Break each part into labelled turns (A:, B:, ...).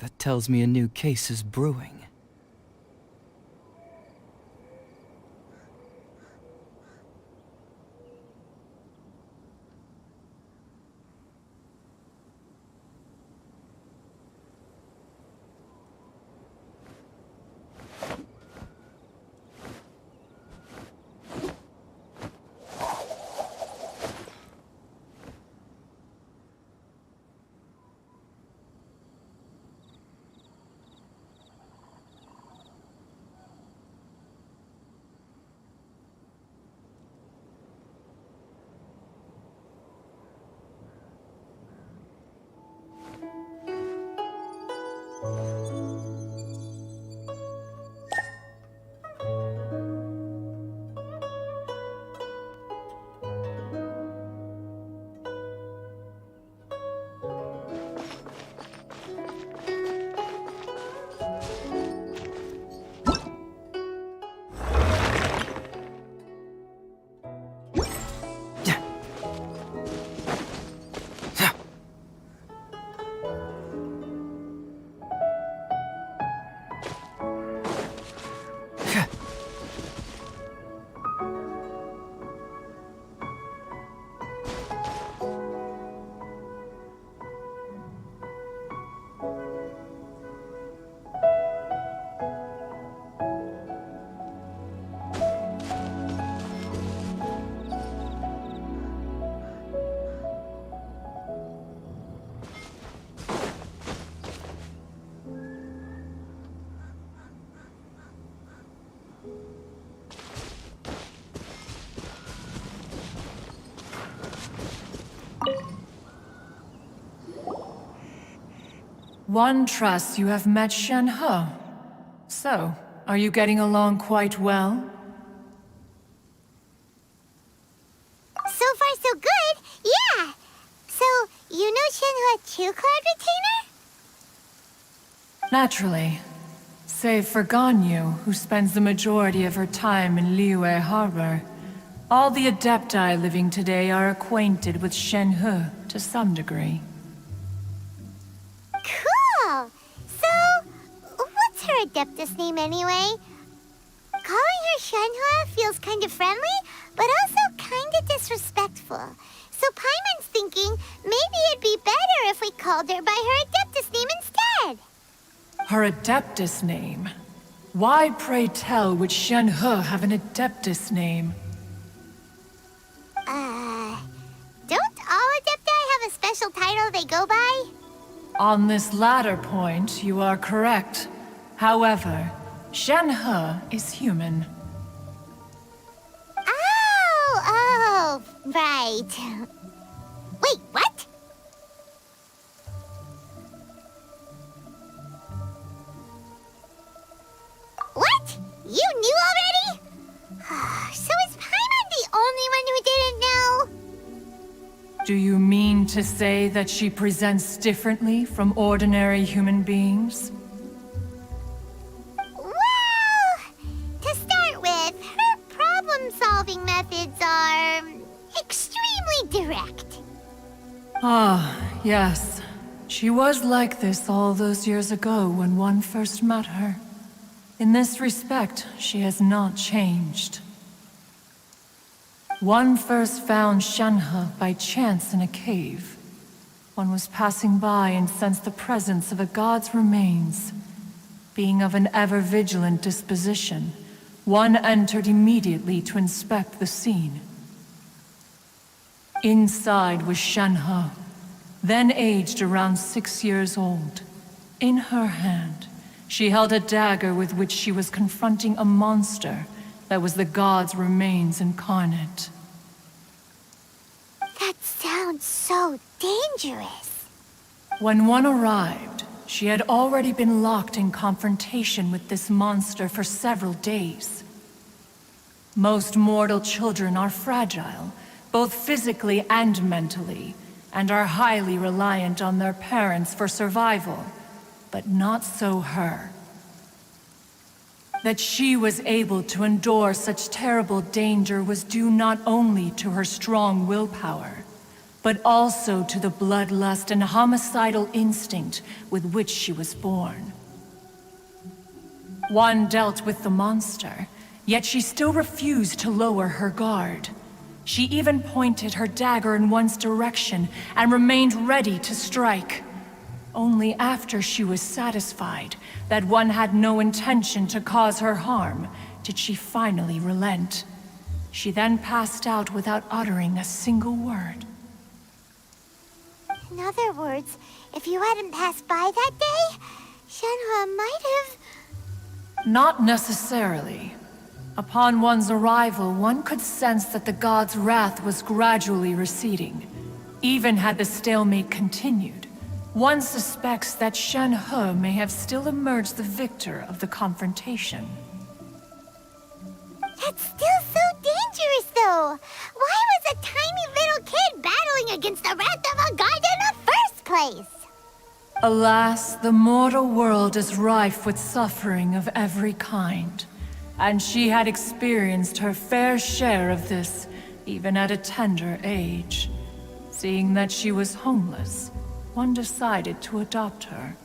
A: That tells me a new case is brewing.
B: One trusts you have met Shen-He. So, are you getting along quite well?
C: So far so good, yeah! So, you know Shen-He Cloud Retainer?
B: Naturally. Save for Ganyu, who spends the majority of her time in Liyue Harbor. All the Adepti living today are acquainted with Shen-He to some degree.
C: Cool! So, what's her Adeptus name anyway? Calling her Shen-He feels kind of friendly, but also kind of disrespectful. So Paimon's thinking maybe it'd be better if we called her by her Adeptus name instead.
B: Her Adeptus name? Why, pray tell, would Shen-He have an Adeptus name?
C: Don't all Adepti have a special title they go by?
B: On this latter point, you are correct. However, Shen-He is human.
C: Oh, right. Wait, what? What? You knew already? So is Paimon the only one who didn't know?
B: Do you mean to say that she presents differently from ordinary human beings?
C: Well, to start with, her problem-solving methods are extremely direct.
B: Ah, yes. She was like this all those years ago when one first met her. In this respect, she has not changed. One first found Shen-He by chance in a cave. One was passing by and sensed the presence of a god's remains. Being of an ever-vigilant disposition, one entered immediately to inspect the scene. Inside was Shen-He, then aged around 6 years old. In her hand, she held a dagger with which she was confronting a monster that was the god's remains incarnate.
C: That sounds so dangerous.
B: When one arrived, she had already been locked in confrontation with this monster for several days. Most mortal children are fragile, both physically and mentally, and are highly reliant on their parents for survival, but not so her. That she was able to endure such terrible danger was due not only to her strong willpower, but also to the bloodlust and homicidal instinct with which she was born. One dealt with the monster, yet she still refused to lower her guard. She even pointed her dagger in one's direction and remained ready to strike. Only after she was satisfied that one had no intention to cause her harm did she finally relent. She then passed out without uttering a single word.
C: In other words, if you hadn't passed by that day, Shenhua might have...
B: Not necessarily. Upon one's arrival, one could sense that the god's wrath was gradually receding. Even had the stalemate continued, one suspects that Shenhe may have still emerged the victor of the confrontation.
C: That's still so dangerous, though! Why was a tiny little kid battling against the wrath of a god in the first place?
B: Alas, the mortal world is rife with suffering of every kind. And she had experienced her fair share of this, even at a tender age. Seeing that she was homeless, one decided to adopt her.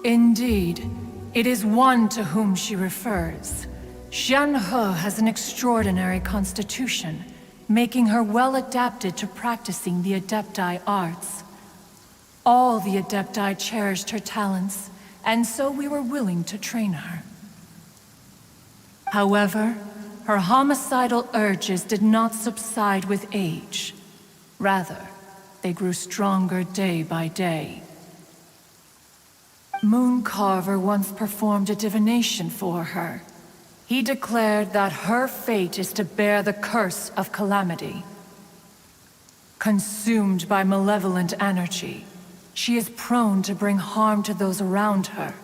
B: Indeed, it is one to whom she refers. Shenhe has an extraordinary constitution, making her well adapted to practicing the Adepti arts. All the Adepti cherished her talents, and so we were willing to train her. However, her homicidal urges did not subside with age. Rather, they grew stronger day by day. Mooncarver once performed a divination for her. He declared that her fate is to bear the curse of calamity. Consumed by malevolent energy, she is prone to bring harm to those around her.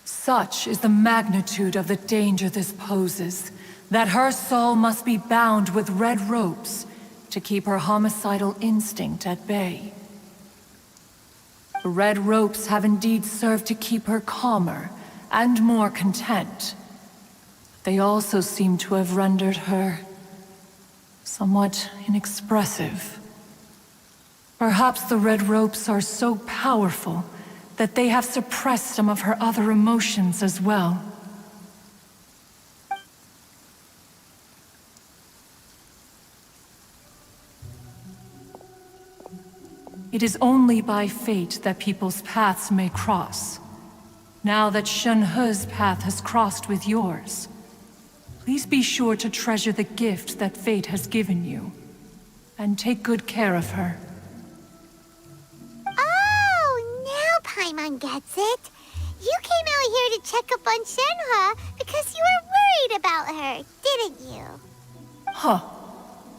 B: Such is the magnitude of the danger this poses, that her soul must be bound with red ropes to keep her homicidal instinct at bay. The red ropes have indeed served to keep her calmer and more content. They also seem to have rendered her somewhat inexpressive. Perhaps the red ropes are so powerful that they have suppressed some of her other emotions as well. It is only by fate that people's paths may cross. Now that Shenhe's path has crossed with yours, please be sure to treasure the gift that fate has given you, and take good care of her.
C: Oh, now Paimon gets it. You came out here to check up on Shenhe because you were worried about her, didn't you?
B: Huh.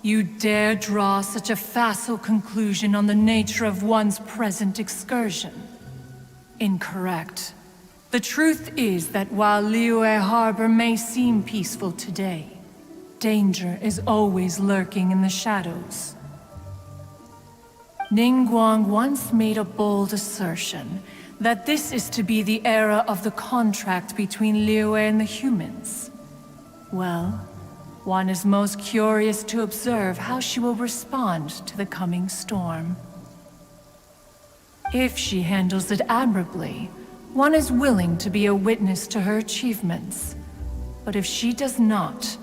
B: You dare draw such a facile conclusion on the nature of one's present excursion? Incorrect. The truth is that while Liyue Harbor may seem peaceful today, danger is always lurking in the shadows. Ningguang once made a bold assertion that this is to be the era of the contract between Liyue and the humans. Well, one is most curious to observe how she will respond to the coming storm. If she handles it admirably, one is willing to be a witness to her achievements. But if she does not,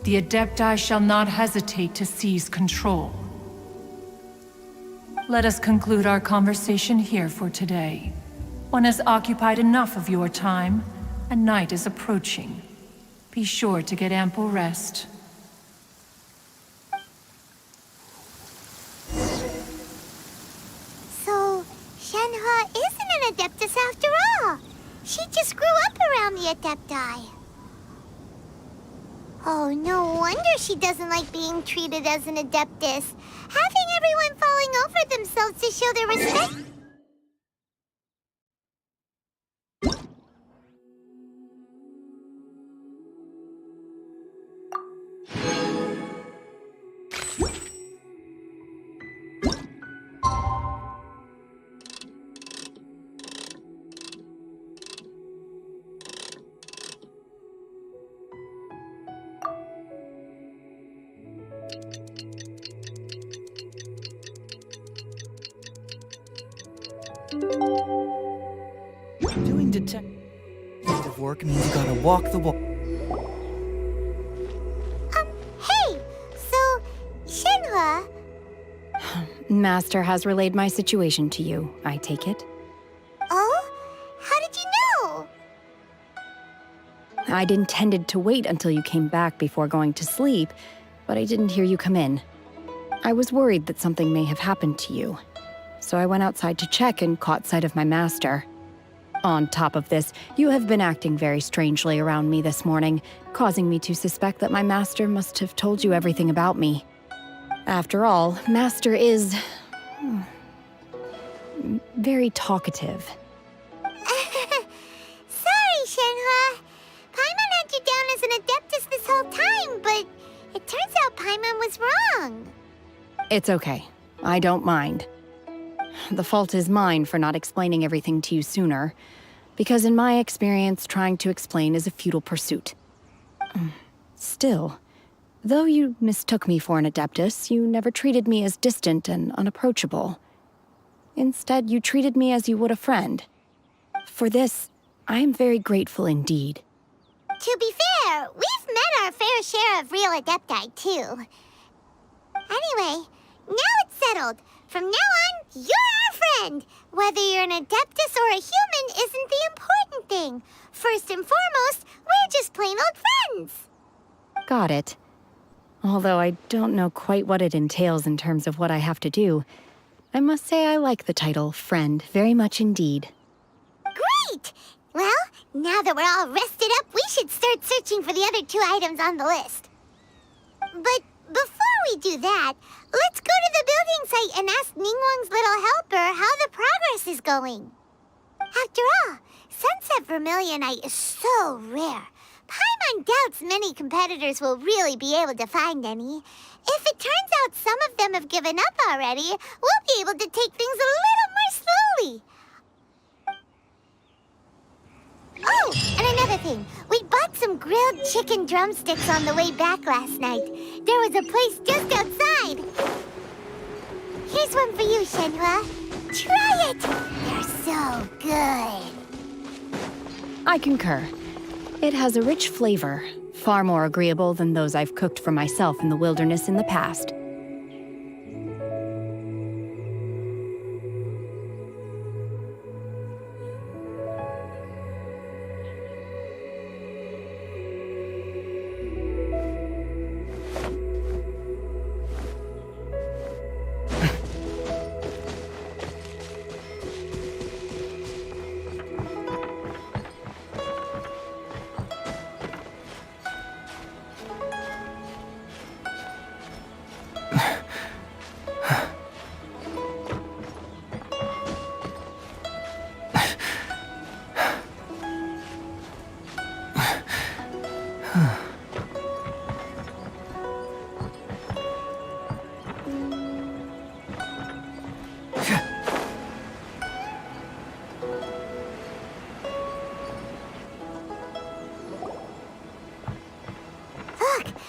B: the Adepti shall not hesitate to seize control. Let us conclude our conversation here for today. One has occupied enough of your time, and night is approaching. Be sure to get ample rest.
C: So, Shenhe isn't an Adeptus after all. She just grew up around the Adepti. Oh, no wonder she doesn't like being treated as an Adeptus. Having everyone falling over themselves to show their respect...
A: Doing detective work means you gotta walk the walk.
C: Hey! So, Shenhua...
D: Master has relayed my situation to you, I take it.
C: Oh? How did you know?
D: I'd intended to wait until you came back before going to sleep, but I didn't hear you come in. I was worried that something may have happened to you, so I went outside to check and caught sight of my master. On top of this, you have been acting very strangely around me this morning, causing me to suspect that my master must have told you everything about me. After all, Master is... very talkative.
C: Sorry, Shenhua. Paimon had you down as an Adeptus this whole time, but it turns out Paimon was wrong.
D: It's okay. I don't mind. The fault is mine for not explaining everything to you sooner, because in my experience, trying to explain is a futile pursuit. Still, though you mistook me for an Adeptus, you never treated me as distant and unapproachable. Instead, you treated me as you would a friend. For this, I am very grateful indeed.
C: To be fair, we've met our fair share of real Adepti, too. Anyway, now it's settled. From now on, you're our friend. Whether you're an Adeptus or a human isn't the important thing. First and foremost, we're just plain old friends.
D: Got it. Although I don't know quite what it entails in terms of what I have to do, I must say I like the title friend very much indeed.
C: Great! Well, now that we're all rested up, we should start searching for the other 2 items on the list. But before we do that, let's go to the building site and ask Ningguang's little helper how the progress is going. After all, Sunset Vermilionite is so rare. Paimon doubts many competitors will really be able to find any. If it turns out some of them have given up already, we'll be able to take things a little more slowly. Oh, and another thing. We bought some grilled chicken drumsticks on the way back last night. There was a place just outside. Here's one for you, Shenhua. Try it! They're so good.
D: I concur. It has a rich flavor, far more agreeable than those I've cooked for myself in the wilderness in the past.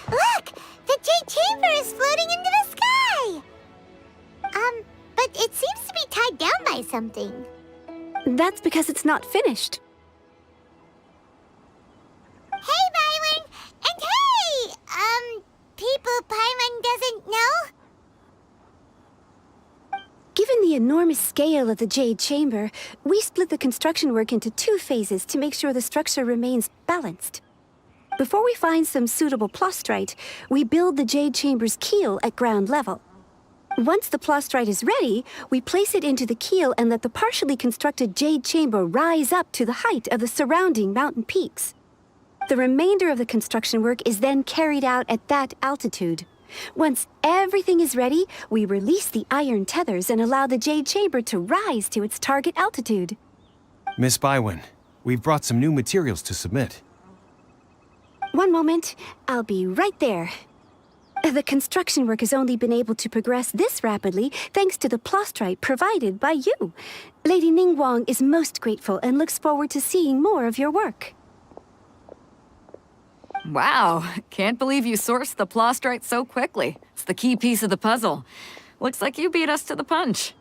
C: Look! The Jade Chamber is floating into the sky! But it seems to be tied down by something.
E: That's because it's not finished.
C: Hey, Byron! And hey! People Paimon doesn't know?
E: Given the enormous scale of the Jade Chamber, we split the construction work into 2 phases to make sure the structure remains balanced. Before we find some suitable plastrite, we build the Jade Chamber's keel at ground level. Once the plastrite is ready, we place it into the keel and let the partially constructed Jade Chamber rise up to the height of the surrounding mountain peaks. The remainder of the construction work is then carried out at that altitude. Once everything is ready, we release the iron tethers and allow the Jade Chamber to rise to its target altitude.
F: Miss Bywin, we've brought some new materials to submit.
E: One moment, I'll be right there. The construction work has only been able to progress this rapidly thanks to the plastrite provided by you. Lady Ningguang is most grateful and looks forward to seeing more of your work.
G: Wow, can't believe you sourced the plastrite so quickly. It's the key piece of the puzzle. Looks like you beat us to the punch.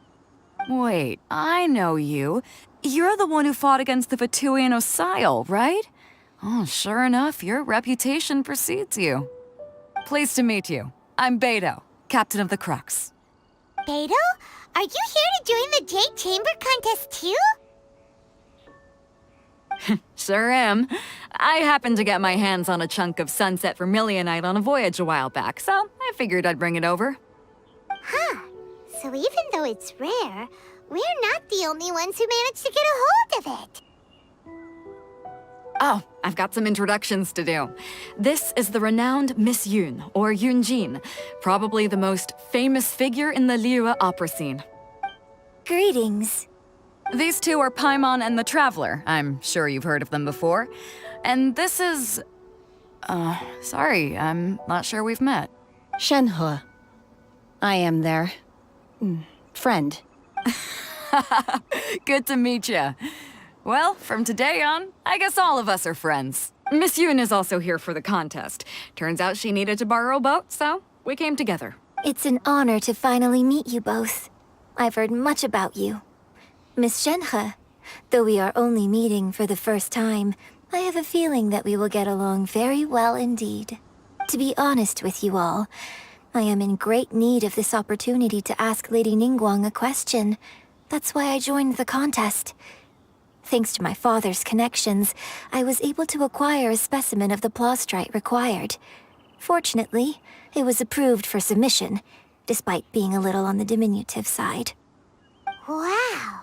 G: Wait, I know you. you're the one who fought against the Vituian Osile, right? Oh, sure enough, your reputation precedes you. Pleased to meet you. I'm Beto, captain of the Crux.
C: Beto? Are you here to join the Jade Chamber contest too?
G: Sure am. I happened to get my hands on a chunk of sunset vermilionite on a voyage a while back, so I figured I'd bring it over.
C: Huh. So even though it's rare, we're not the only ones who managed to get a hold of it.
G: Oh, I've got some introductions to do. This is the renowned Miss Yun, or Yunjin, probably the most famous figure in the Liyue opera scene.
E: Greetings.
G: These two are Paimon and the Traveler. I'm sure you've heard of them before. And this is... sorry, I'm not sure we've met.
D: Shenhe. I am their... friend.
G: Good to meet ya. Well, from today on, I guess all of us are friends. Miss Yun is also here for the contest. Turns out she needed to borrow a boat, so we came together.
E: It's an honor to finally meet you both. I've heard much about you. Miss Shenhe, though we are only meeting for the first time, I have a feeling that we will get along very well indeed. To be honest with you all, I am in great need of this opportunity to ask Lady Ningguang a question. That's why I joined the contest. Thanks to my father's connections, I was able to acquire a specimen of the plastrite required. Fortunately, it was approved for submission, despite being a little on the diminutive side.
C: Wow.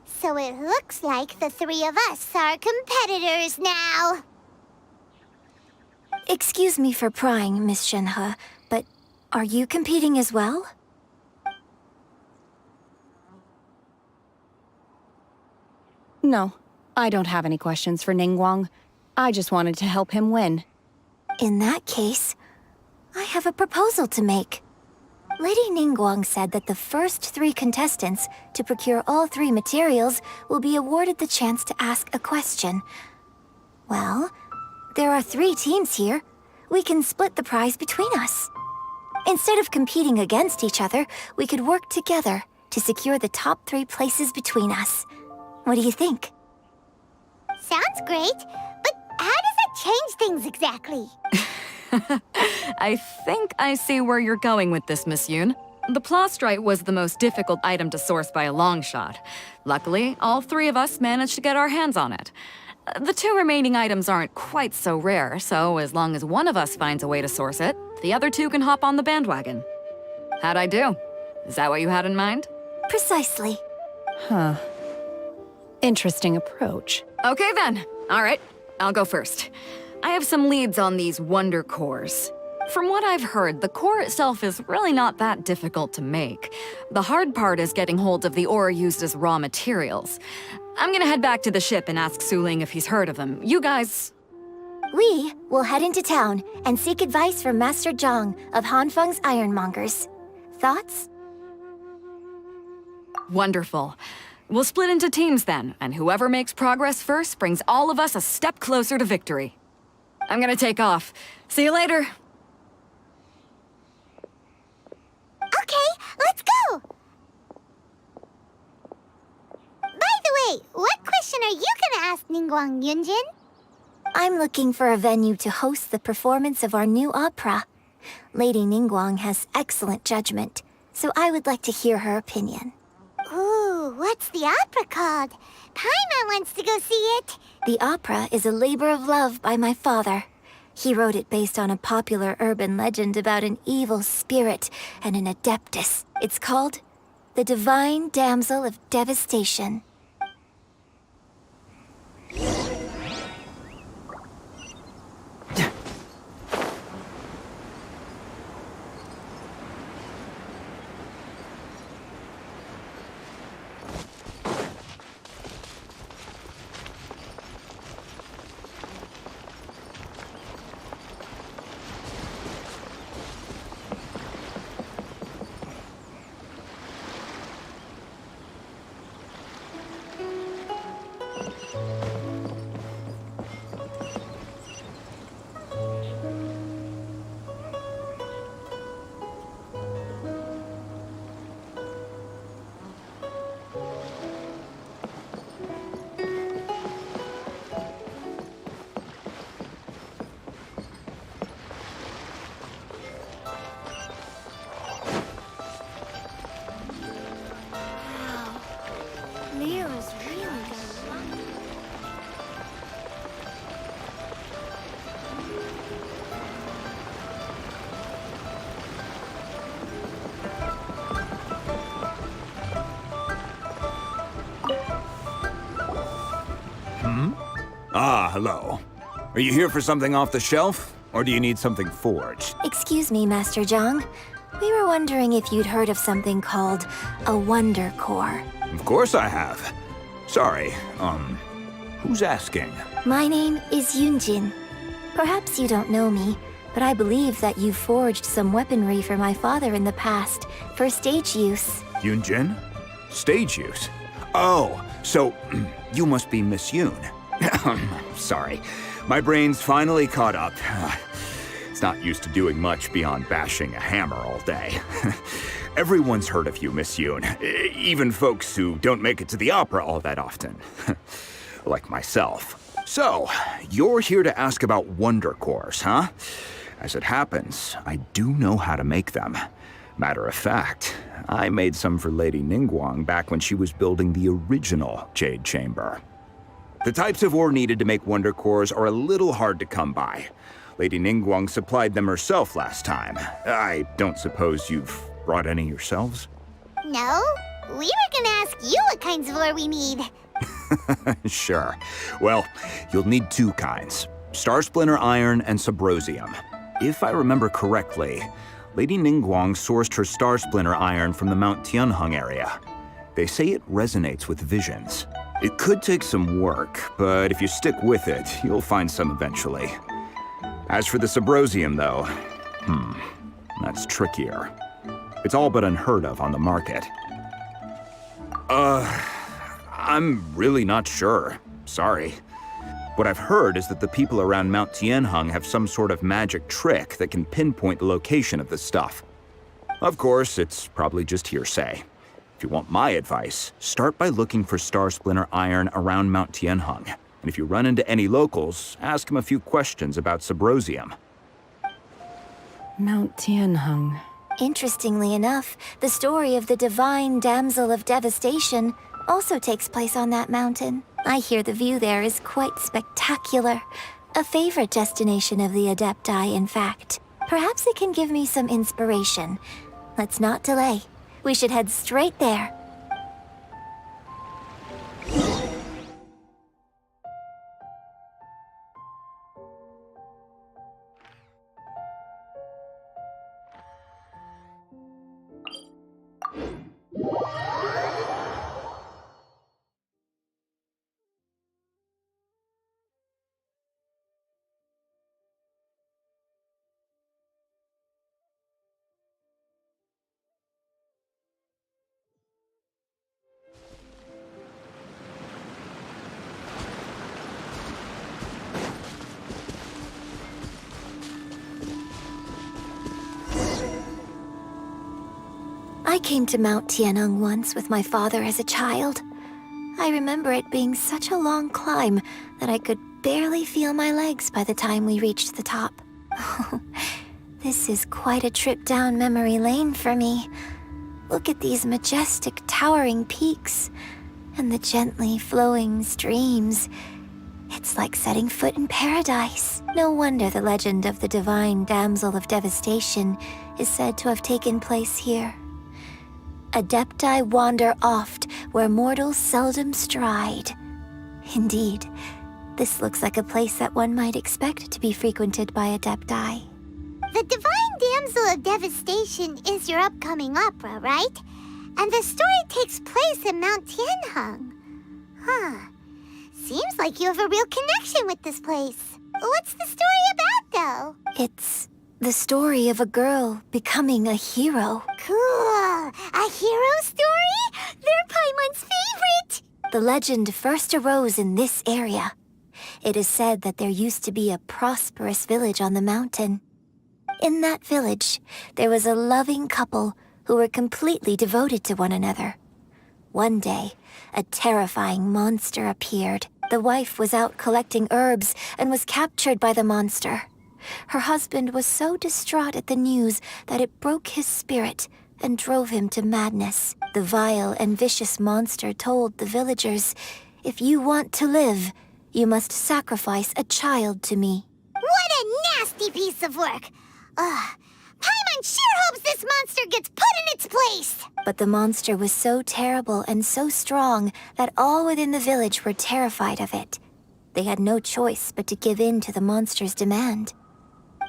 C: So it looks like the three of us are competitors now.
E: Excuse me for prying, Miss Shenhe, but are you competing as well?
D: No, I don't have any questions for Ningguang. I just wanted to help him win.
E: In that case, I have a proposal to make. Lady Ningguang said that the first 3 contestants to procure all 3 materials will be awarded the chance to ask a question. Well, there are 3 teams here. We can split the prize between us. Instead of competing against each other, we could work together to secure the top 3 places between us. What do you think?
C: Sounds great, but how does it change things exactly?
G: I think I see where you're going with this, Miss Yun. The plastrite was the most difficult item to source by a long shot. Luckily, all 3 of us managed to get our hands on it. The 2 remaining items aren't quite so rare, so as long as one of us finds a way to source it, the other 2 can hop on the bandwagon. How'd I do? Is that what you had in mind?
E: Precisely.
D: Huh. Interesting approach.
G: Okay then. All right, I'll go first. I have some leads on these wonder cores. From what I've heard, the core itself is really not that difficult to make. The hard part is getting hold of the ore used as raw materials. I'm gonna head back to the ship and ask Suling if he's heard of them. You guys...
E: We will head into town and seek advice from Master Zhang of Hanfeng's Ironmongers. Thoughts?
G: Wonderful. We'll split into teams then, and whoever makes progress first brings all of us a step closer to victory. I'm gonna take off. See you later.
C: Okay, let's go! By the way, what question are you gonna ask Ningguang Yunjin?
E: I'm looking for a venue to host the performance of our new opera. Lady Ningguang has excellent judgment, so I would like to hear her opinion.
C: Ooh, what's the opera called? Paimon wants to go see it.
E: The opera is a labor of love by my father. He wrote it based on a popular urban legend about an evil spirit and an adeptus. It's called The Divine Damsel of Devastation.
H: Ah, hello. Are you here for something off the shelf? Or do you need something forged?
C: Excuse me, Master Zhang. We were wondering if you'd heard of something called a Wonder Core.
H: Of course I have. Sorry, who's asking?
C: My name is Yunjin. Perhaps you don't know me, but I believe that you forged some weaponry for my father in the past, for stage use.
H: Yunjin? Stage use? Oh, so you must be Miss Yoon. Sorry, my brain's finally caught up. It's not used to doing much beyond bashing a hammer all day. Everyone's heard of you, Miss Yoon. Even folks who don't make it to the opera all that often. Like myself. So, you're here to ask about Wonder Cores, huh? As it happens, I do know how to make them. Matter of fact, I made some for Lady Ningguang back when she was building the original Jade Chamber. The types of ore needed to make Wonder Cores are a little hard to come by. Lady Ningguang supplied them herself last time. I don't suppose you've brought any yourselves?
C: No, we were gonna ask you what kinds of ore we need.
H: Sure. Well, you'll need two kinds. Star Splinter Iron and Subrosium. If I remember correctly, Lady Ningguang sourced her Star Splinter Iron from the Mount Tianheng area. They say it resonates with visions. It could take some work, but if you stick with it, you'll find some eventually. As for the Subrosium, though, that's trickier. It's all but unheard of on the market. I'm really not sure. Sorry. What I've heard is that the people around Mount Tianheng have some sort of magic trick that can pinpoint the location of the stuff. Of course, it's probably just hearsay. If you want my advice, start by looking for Star Splinter Iron around Mount Tianheng. And if you run into any locals, ask them a few questions about Subrosium.
D: Mount Tianheng.
C: Interestingly enough, the story of the divine damsel of devastation also takes place on that mountain. I hear the view there is quite spectacular. A favorite destination of the Adepti, in fact. Perhaps it can give me some inspiration. Let's not delay. We should head straight there. I came to Mount Tianheng once with my father as a child. I remember it being such a long climb that I could barely feel my legs by the time we reached the top. This is quite a trip down memory lane for me. Look at these majestic, towering peaks and the gently flowing streams. It's like setting foot in paradise. No wonder the legend of the divine damsel of devastation is said to have taken place here. Adepti wander oft where mortals seldom stride. Indeed, this looks like a place that one might expect to be frequented by Adepti. The Divine Damsel of Devastation is your upcoming opera, right? And the story takes place in Mount Tianheng. Huh. Seems like you have a real connection with this place. What's the story about, though? It's the story of a girl becoming a hero. Cool. A hero story? They're Paimon's favorite! The legend first arose in this area. It is said that there used to be a prosperous village on the mountain. In that village, there was a loving couple who were completely devoted to one another. One day, a terrifying monster appeared. The wife was out collecting herbs and was captured by the monster. Her husband was so distraught at the news that it broke his spirit,
I: and drove him to madness. The vile and vicious monster told the villagers, "If you want to live, you must sacrifice a child to me."
C: What a nasty piece of work! Ugh. Paimon sure hopes this monster gets put in its place!
I: But the monster was so terrible and so strong that all within the village were terrified of it. They had no choice but to give in to the monster's demand.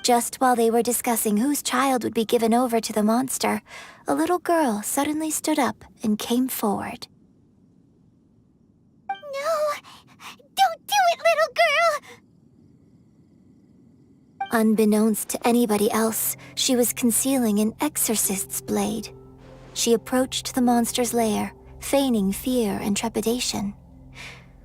I: Just while they were discussing whose child would be given over to the monster, a little girl suddenly stood up and came forward.
C: No! Don't do it, little girl!
I: Unbeknownst to anybody else, she was concealing an exorcist's blade. She approached the monster's lair, feigning fear and trepidation.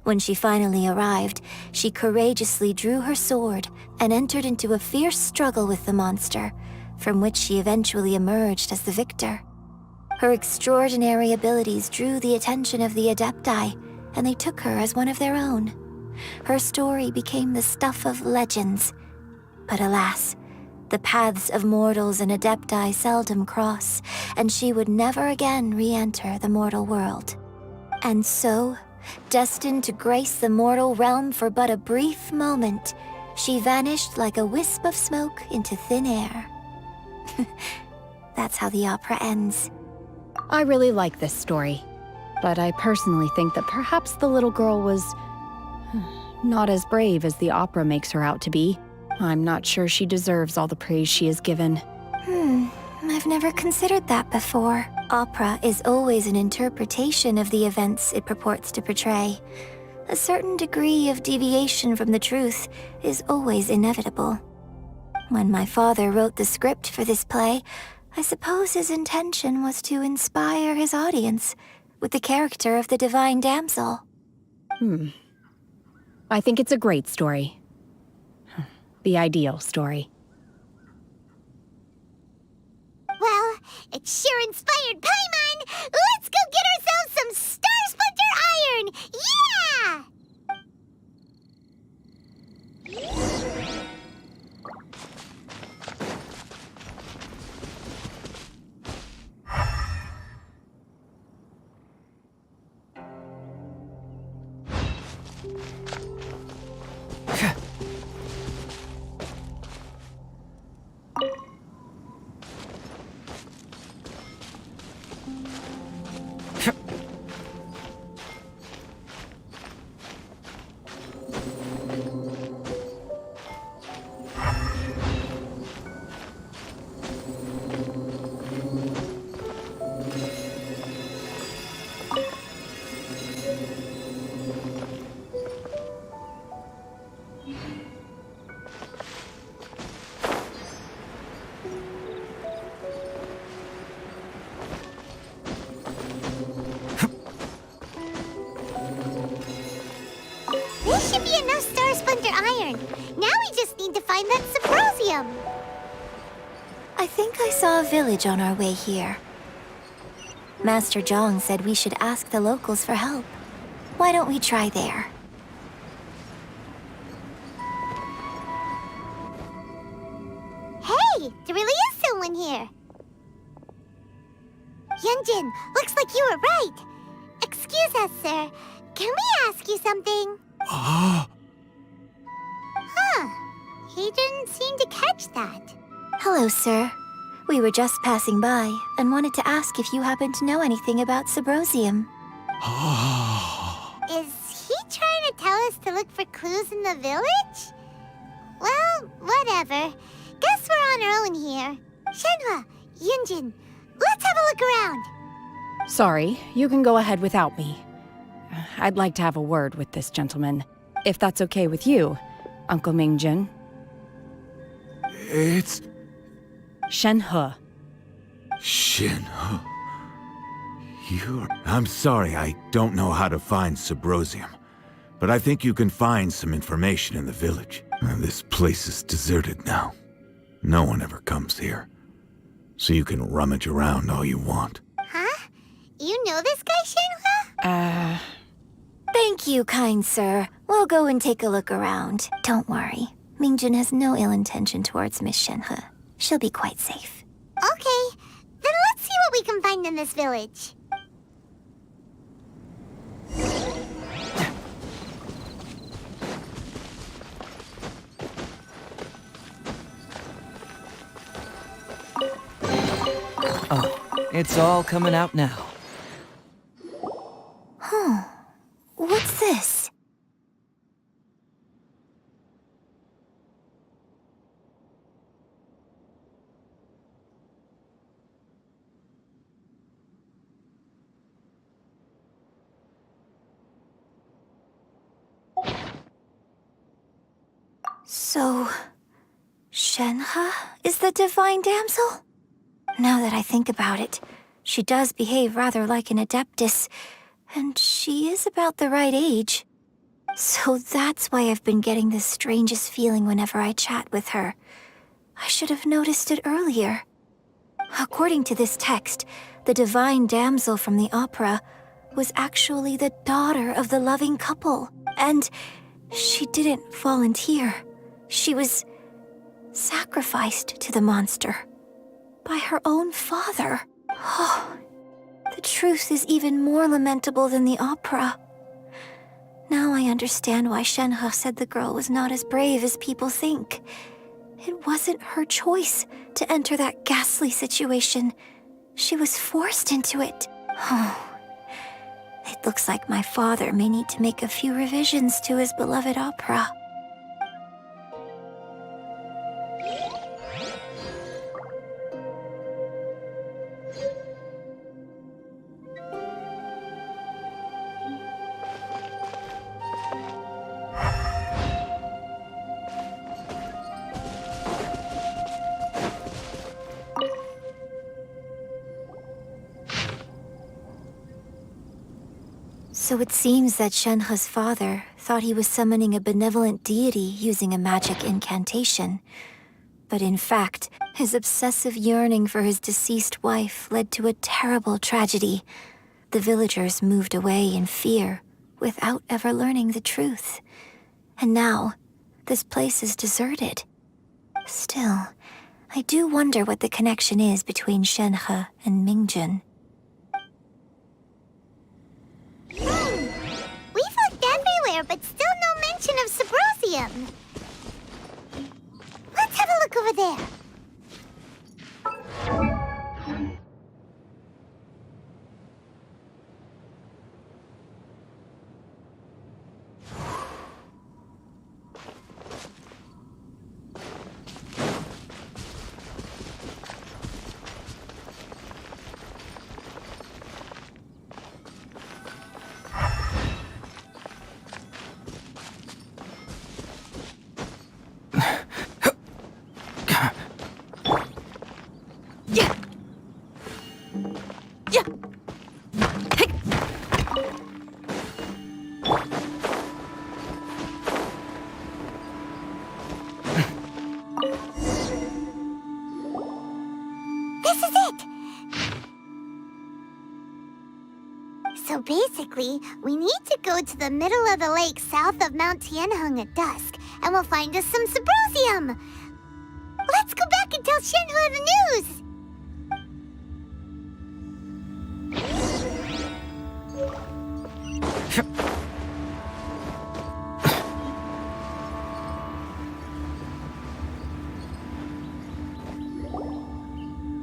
I: When she finally arrived, she courageously drew her sword and entered into a fierce struggle with the monster, from which she eventually emerged as the victor. Her extraordinary abilities drew the attention of the Adepti, and they took her as one of their own. Her story became the stuff of legends. But alas, the paths of mortals and Adepti seldom cross, and she would never again re-enter the mortal world. And so, destined to grace the mortal realm for but a brief moment, she vanished like a wisp of smoke into thin air. That's how the opera ends.
D: I really like this story, but I personally think that perhaps the little girl was not as brave as the opera makes her out to be. I'm not sure she deserves all the praise she is given.
I: I've never considered that before. Opera is always an interpretation of the events it purports to portray. A certain degree of deviation from the truth is always inevitable. When my father wrote the script for this play, I suppose his intention was to inspire his audience with the character of the divine damsel.
D: I think it's a great story. The ideal story.
C: Well, it sure inspired Paimon! Let's go get ourselves some Star Splinter Iron! Yeah! This should be enough Star Splinter Iron. Now we just need to find that Symposium.
I: I think I saw a village on our way here. Master Zhang said we should ask the locals for help. Why don't we try there?
C: Hey, there really is someone here. Yunjin, looks like you were right. Excuse us, sir. Can we ask you something? Huh. He didn't seem to catch that.
I: Hello, sir. We were just passing by and wanted to ask if you happen to know anything about Symposium.
C: Is he trying to tell us to look for clues in the village? Well, whatever. Guess we're on our own here. Shenhua, Yunjin, let's have a look around.
D: Sorry, you can go ahead without me. I'd like to have a word with this gentleman, if that's okay with you, Uncle Mingjin.
J: It's
D: Shenhe.
J: Shin. I'm sorry, I don't know how to find Symposium, but I think you can find some information in the village. This place is deserted now. No one ever comes here, so you can rummage around all you want.
C: Huh? You know this guy, Shenhua?
I: Thank you, kind sir. We'll go and take a look around. Don't worry. Mingjin has no ill intention towards Miss Shenhe. She'll be quite safe.
C: Okay, then let's see what we can find in this village.
A: Oh, it's all coming out now.
I: What's this? So, Shenhe is the divine damsel? Now that I think about it, she does behave rather like an adeptus, and she is about the right age. So that's why I've been getting the strangest feeling whenever I chat with her. I should have noticed it earlier. According to this text, the divine damsel from the opera was actually the daughter of the loving couple, and she didn't volunteer. She was sacrificed to the monster by her own father. Oh, the truth is even more lamentable than the opera. Now I understand why Shenhe said the girl was not as brave as people think. It wasn't her choice to enter that ghastly situation. She was forced into it. Oh, it looks like my father may need to make a few revisions to his beloved opera. So it seems that Shenhe's father thought he was summoning a benevolent deity using a magic incantation. But in fact, his obsessive yearning for his deceased wife led to a terrible tragedy. The villagers moved away in fear without ever learning the truth. And now, this place is deserted. Still, I do wonder what the connection is between Shenhe and Mingjun.
C: We've looked everywhere, but still no mention of Subrosium. Let's have a look over there. So basically, we need to go to the middle of the lake south of Mount Tianheng at dusk, and we'll find us some Subrosium. Let's go back and tell Shenhe the news!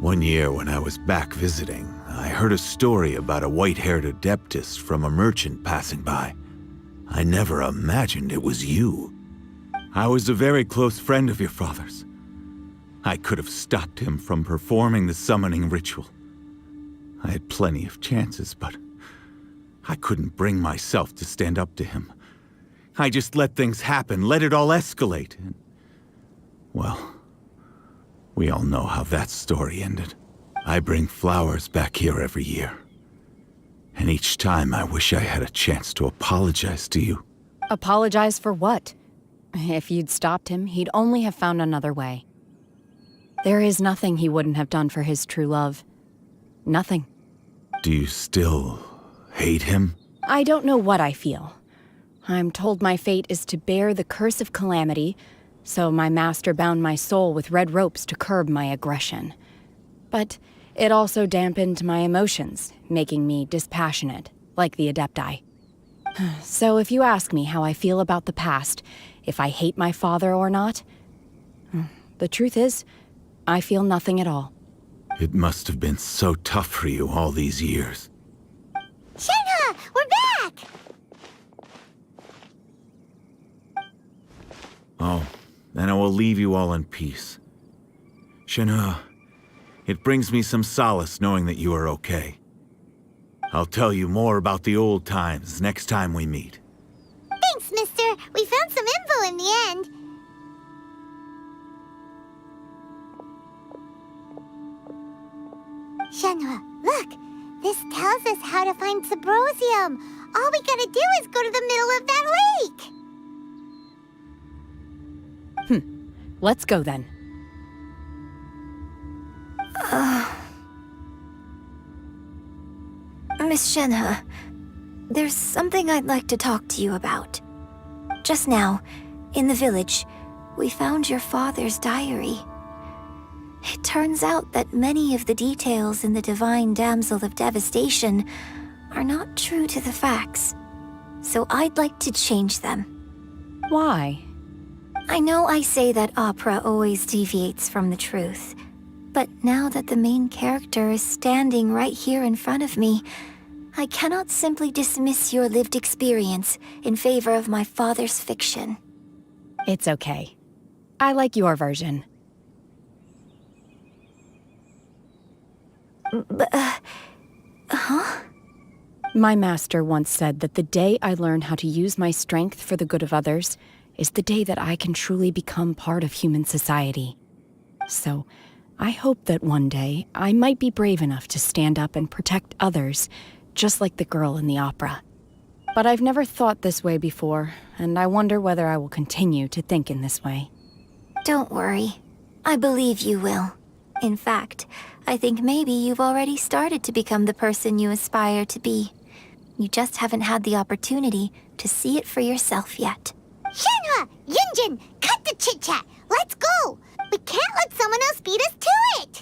J: One year when I was back visiting, I heard a story about a white-haired adeptus from a merchant passing by. I never imagined it was you. I was a very close friend of your father's. I could have stopped him from performing the summoning ritual. I had plenty of chances, but I couldn't bring myself to stand up to him. I just let things happen, let it all escalate, and... well, we all know how that story ended. I bring flowers back here every year. And each time I wish I had a chance to apologize to you.
D: Apologize for what? If you'd stopped him, he'd only have found another way. There is nothing he wouldn't have done for his true love. Nothing.
J: Do you still hate him?
D: I don't know what I feel. I'm told my fate is to bear the curse of calamity, so my master bound my soul with red ropes to curb my aggression. But It also dampened my emotions, making me dispassionate, like the Adepti. So if you ask me how I feel about the past, if I hate my father or not, the truth is, I feel nothing at all.
J: It must have been so tough for you all these years.
C: Shenhe, we're back!
J: Oh, then I will leave you all in peace. Shenhe, it brings me some solace knowing that you are okay. I'll tell you more about the old times next time we meet.
C: Thanks, mister. We found some info in the end. Shenhe, look. This tells us how to find Subrosium. All we gotta do is go to the middle of that lake.
D: Let's go then.
I: Miss Shenhe, there's something I'd like to talk to you about. Just now, in the village, we found your father's diary. It turns out that many of the details in the Divine Damsel of Devastation are not true to the facts. So I'd like to change them.
D: Why?
I: I know I say that opera always deviates from the truth, but now that the main character is standing right here in front of me, I cannot simply dismiss your lived experience in favor of my father's fiction.
D: It's okay. I like your version. My master once said that the day I learn how to use my strength for the good of others is the day that I can truly become part of human society. So, I hope that one day I might be brave enough to stand up and protect others, just like the girl in the opera. But I've never thought this way before, and I wonder whether I will continue to think in this way.
I: Don't worry. I believe you will. In fact, I think maybe you've already started to become the person you aspire to be. You just haven't had the opportunity to see it for yourself yet.
C: Shenhe! Yunjin! Cut the chit-chat! Let's go! We can't let someone else beat us to it!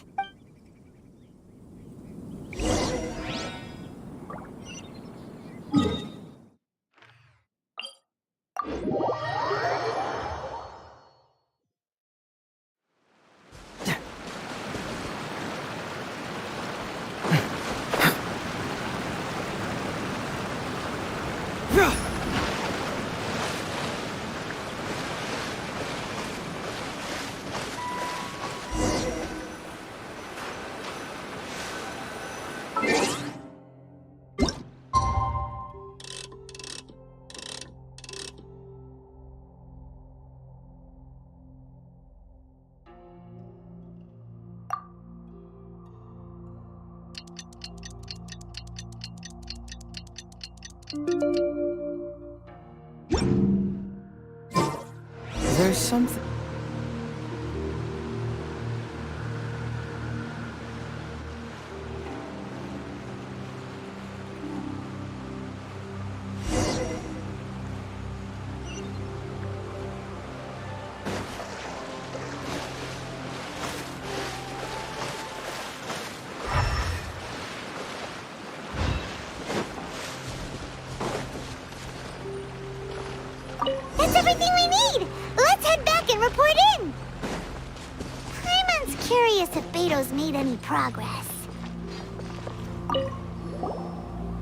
A: There's something...
C: That's everything we need! Let's head back and report in! Paimon's curious if Beto's made any progress.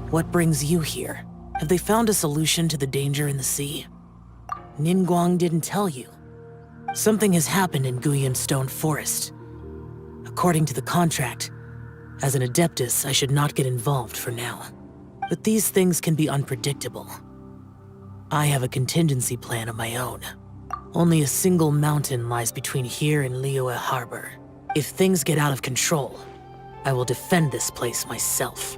K: What brings you here? Have they found a solution to the danger in the sea? Ningguang didn't tell you. Something has happened in Guyan Stone Forest. According to the contract, as an Adeptus, I should not get involved for now. But these things can be unpredictable. I have a contingency plan of my own. Only a single mountain lies between here and Liyue Harbor. If things get out of control, I will defend this place myself.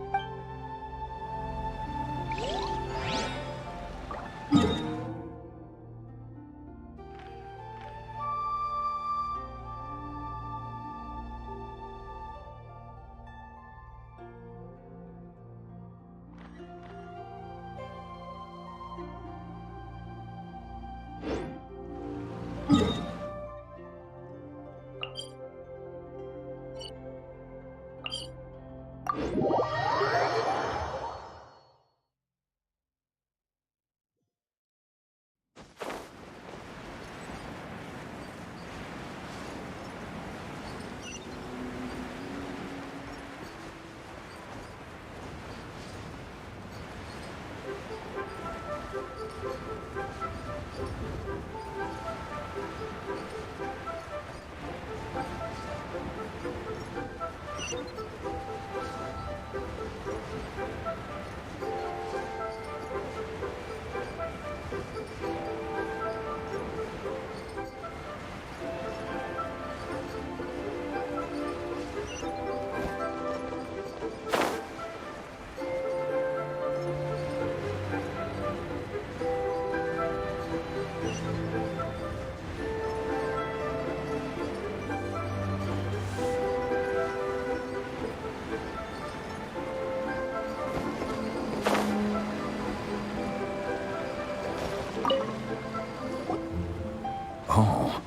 H: Oh,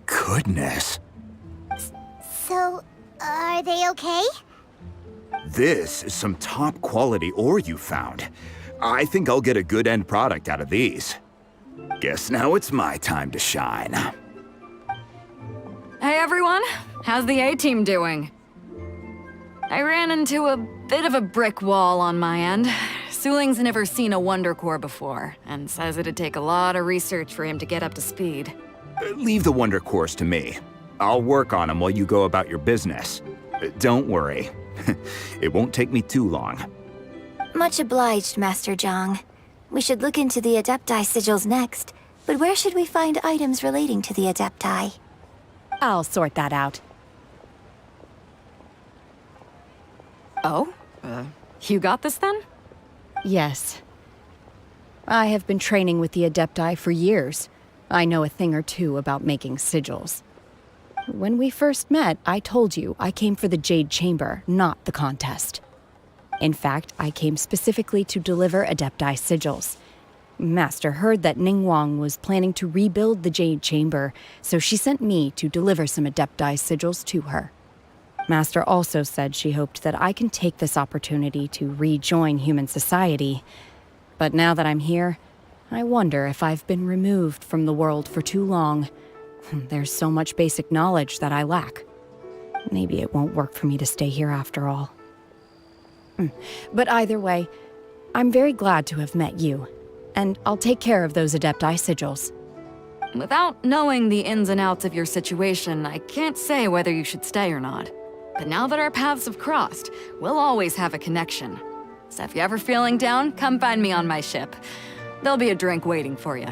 H: goodness.
C: So, are they okay?
H: This is some top quality ore you found. I think I'll get a good end product out of these. Guess now it's my time to shine.
G: Hey everyone, how's the A-team doing? I ran into a bit of a brick wall on my end. Suling's never seen a Wonder Core before, and says it'd take a lot of research for him to get up to speed.
H: Leave the Wonder Cores to me. I'll work on them while you go about your business. Don't worry. It won't take me too long.
I: Much obliged, Master Zhang. We should look into the Adepti sigils next, but where should we find items relating to the Adepti?
D: I'll sort that out.
G: Oh? You got this then?
D: Yes. I have been training with the Adepti for years. I know a thing or two about making sigils. When we first met, I told you I came for the Jade Chamber, not the contest. In fact, I came specifically to deliver Adepti sigils. Master heard that Ningguang was planning to rebuild the Jade Chamber, so she sent me to deliver some Adepti sigils to her. Master also said she hoped that I can take this opportunity to rejoin human society. But now that I'm here, I wonder if I've been removed from the world for too long. There's so much basic knowledge that I lack. Maybe it won't work for me to stay here after all. But either way, I'm very glad to have met you. And I'll take care of those Adepti sigils.
G: Without knowing the ins and outs of your situation, I can't say whether you should stay or not. But now that our paths have crossed, we'll always have a connection. So if you're ever feeling down, come find me on my ship. There'll be a drink waiting for you.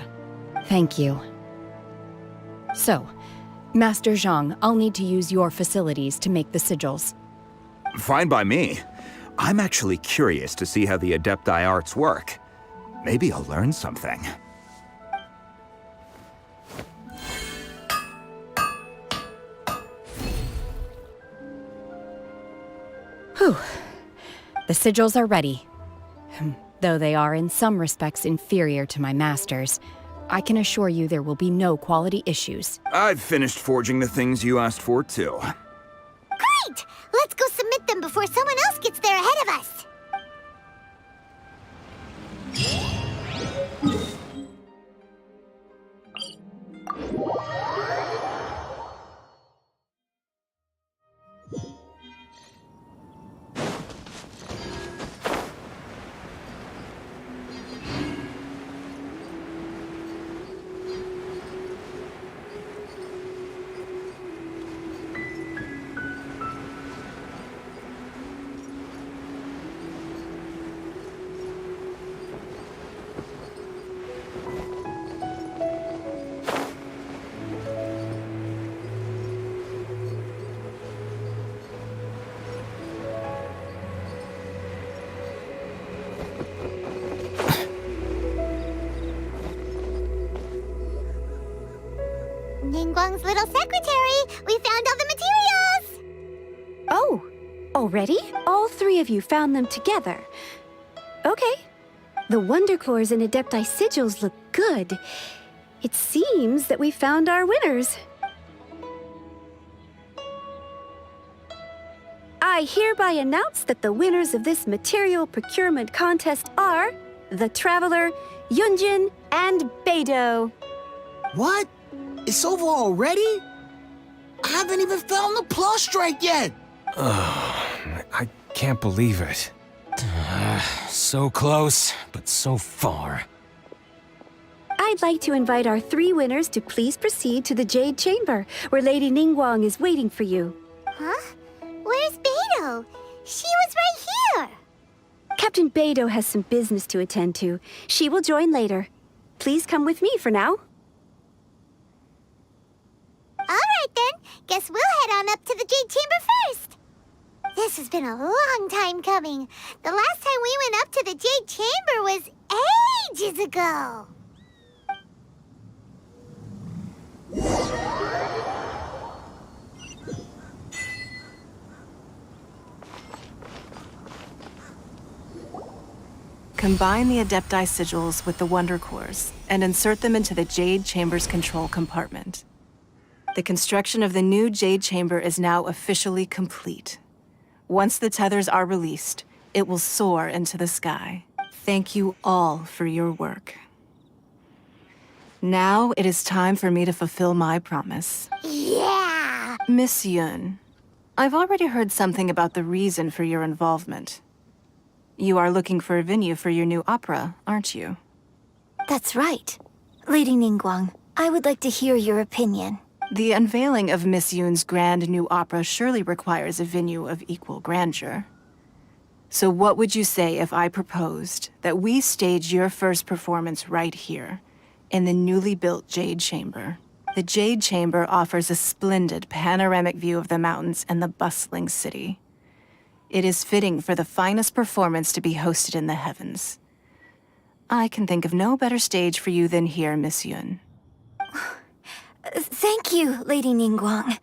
D: Thank you. So, Master Zhang, I'll need to use your facilities to make the sigils.
H: Fine by me. I'm actually curious to see how the Adepti arts work. Maybe I'll learn something.
D: Whew. The sigils are ready. Though they are in some respects inferior to my master's, I can assure you there will be no quality issues.
H: I've finished forging the things you asked for, too.
C: Great! Let's go submit them before someone else gets there ahead of us. Ningguang's little secretary! We found all the materials!
E: Oh, already? All three of you found them together. Okay. The Wonder Cores and Adepti sigils look good. It seems that we found our winners. I hereby announce that the winners of this material procurement contest are the Traveler, Yunjin, and Beidou.
L: What? It's over already? I haven't even found the plus strike yet!
F: I can't believe it.
A: So close, but so far.
E: I'd like to invite our three winners to please proceed to the Jade Chamber, where Lady Ningguang is waiting for you.
C: Huh? Where's Beidou? She was right here!
E: Captain Beidou has some business to attend to. She will join later. Please come with me for now.
C: All right, then. Guess we'll head on up to the Jade Chamber first. This has been a long time coming. The last time we went up to the Jade Chamber was ages ago.
M: Combine the Adepti sigils with the Wonder Cores and insert them into the Jade Chamber's control compartment. The construction of the new Jade Chamber is now officially complete. Once the tethers are released, it will soar into the sky. Thank you all for your work. Now it is time for me to fulfill my promise.
C: Yeah!
M: Miss Yun, I've already heard something about the reason for your involvement. You are looking for a venue for your new opera, aren't you?
I: That's right. Lady Ningguang, I would like to hear your opinion.
M: The unveiling of Miss Yun's grand new opera surely requires a venue of equal grandeur. So what would you say if I proposed that we stage your first performance right here, in the newly built Jade Chamber? The Jade Chamber offers a splendid panoramic view of the mountains and the bustling city. It is fitting for the finest performance to be hosted in the heavens. I can think of no better stage for you than here, Miss Yun.
I: Thank you, Lady Ningguang.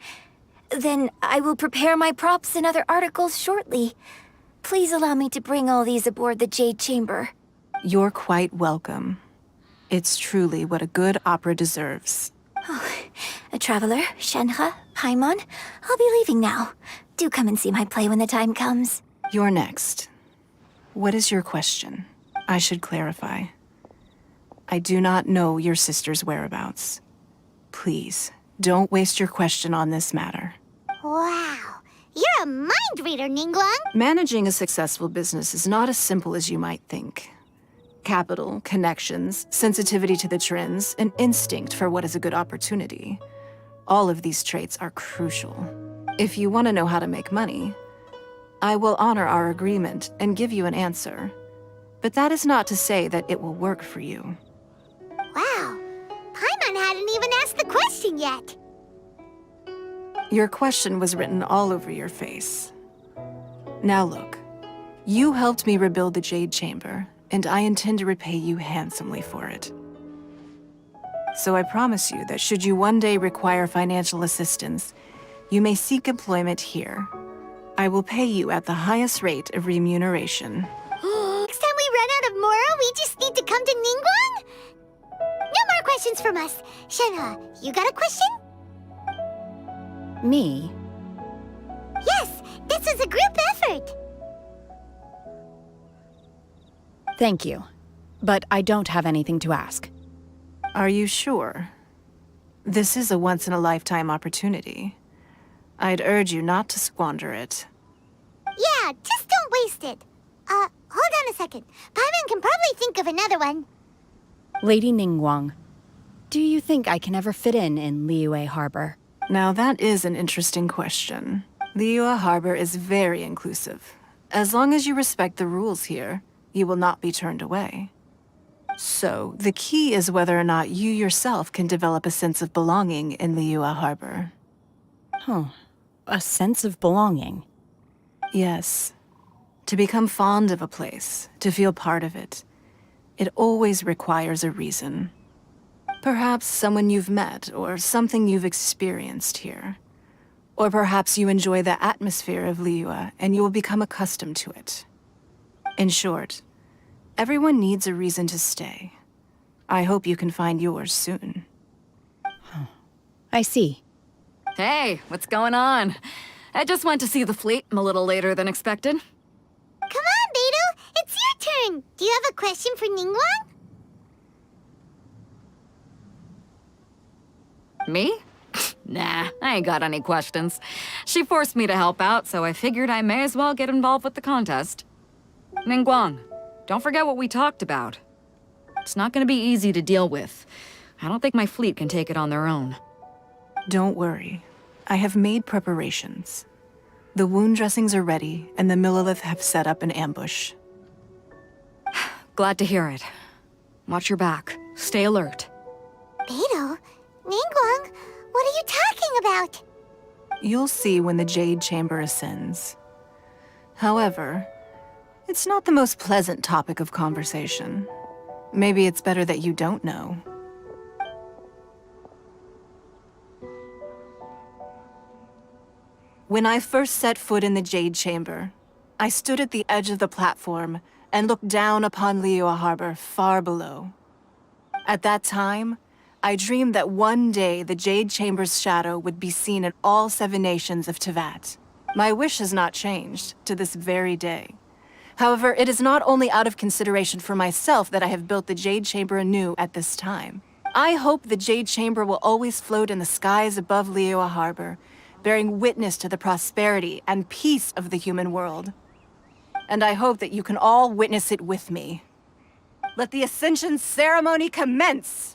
I: Then I will prepare my props and other articles shortly. Please allow me to bring all these aboard the Jade Chamber.
M: You're quite welcome. It's truly what a good opera deserves.
I: A traveler, Shenhe, Paimon, I'll be leaving now. Do come and see my play when the time comes.
M: You're next. What is your question? I should clarify. I do not know your sister's whereabouts. Please, don't waste your question on this matter.
C: Wow. You're a mind reader, Ningguang.
M: Managing a successful business is not as simple as you might think. Capital, connections, sensitivity to the trends, and instinct for what is a good opportunity. All of these traits are crucial. If you want to know how to make money, I will honor our agreement and give you an answer. But that is not to say that it will work for you.
C: Wow. Paimon hadn't even asked the question yet.
M: Your question was written all over your face. Now look, you helped me rebuild the Jade Chamber, and I intend to repay you handsomely for it. So I promise you that should you one day require financial assistance, you may seek employment here. I will pay you at the highest rate of remuneration.
C: Next time we run out of Moro, we just need to come to Ningguang? No more questions from us. Shenhe, you got a question?
D: Me?
C: Yes, this is a group effort.
D: Thank you. But I don't have anything to ask.
M: Are you sure? This is a once-in-a-lifetime opportunity. I'd urge you not to squander it.
C: Yeah, just don't waste it. Hold on a second. Paimon can probably think of another one.
D: Lady Ningguang, do you think I can ever fit in Liyue Harbor?
M: Now that is an interesting question. Liyue Harbor is very inclusive. As long as you respect the rules here, you will not be turned away. So, the key is whether or not you yourself can develop a sense of belonging in Liyue Harbor.
D: Huh. A sense of belonging?
M: Yes. To become fond of a place, to feel part of it, it always requires a reason. Perhaps someone you've met, or something you've experienced here. Or perhaps you enjoy the atmosphere of Liyue, and you will become accustomed to it. In short, everyone needs a reason to stay. I hope you can find yours soon.
D: I see.
G: Hey, what's going on? I just went to see the fleet. I'm a little later than expected.
C: Come on, Beidou. It's your turn. Do you have a question for Ningguang?
G: Me? Nah, I ain't got any questions. She forced me to help out, so I figured I may as well get involved with the contest. Ningguang, don't forget what we talked about. It's not gonna be easy to deal with. I don't think my fleet can take it on their own.
M: Don't worry. I have made preparations. The wound dressings are ready, and the Millelith have set up an ambush.
G: Glad to hear it. Watch your back. Stay alert.
C: Beidou? Ningguang? What are you talking about?
M: You'll see when the Jade Chamber ascends. However, it's not the most pleasant topic of conversation. Maybe it's better that you don't know. When I first set foot in the Jade Chamber, I stood at the edge of the platform and looked down upon Liyue Harbor far below. At that time, I dreamed that one day the Jade Chamber's shadow would be seen in all 7 nations of Teyvat. My wish has not changed to this very day. However, it is not only out of consideration for myself that I have built the Jade Chamber anew at this time. I hope the Jade Chamber will always float in the skies above Liyue Harbor, bearing witness to the prosperity and peace of the human world. And I hope that you can all witness it with me. Let the Ascension ceremony commence!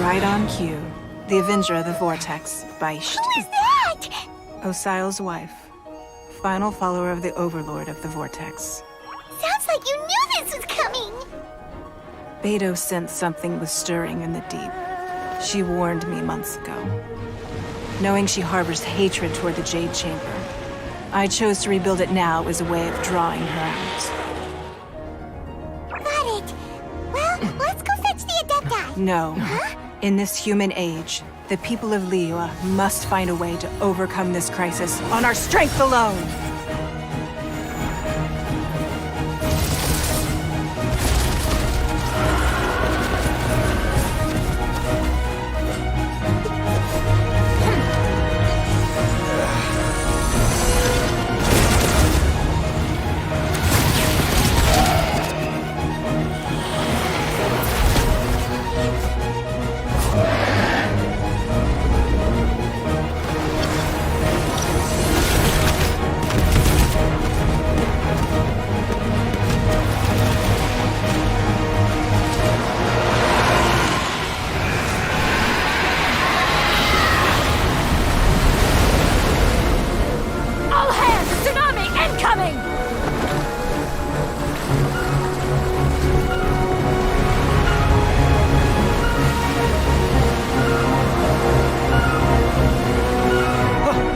M: Right on cue. The Avenger of the Vortex, Beisht.
C: Who is that?
M: Osial's wife. Final follower of the Overlord of the Vortex.
C: Sounds like you knew this was coming!
M: Beidou sensed something was stirring in the deep. She warned me months ago. Knowing she harbors hatred toward the Jade Chamber, I chose to rebuild it now as a way of drawing her out.
C: Got it. Well, let's go fetch the Adepti.
M: No. In this human age, the people of Liyue must find a way to overcome this crisis on our strength alone!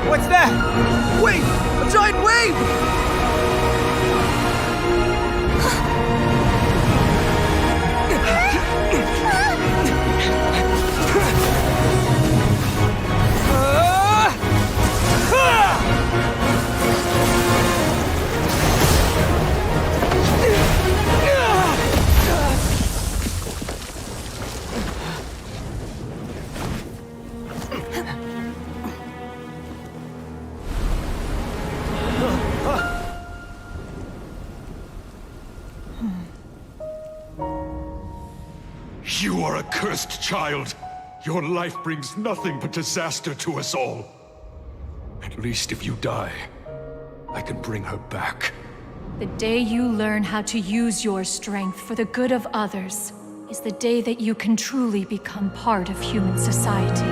A: What's that? Wait! A giant wave!
N: You are a cursed child. Your life brings nothing but disaster to us all. At least if you die, I can bring her back.
B: The day you learn how to use your strength for the good of others is the day that you can truly become part of human society.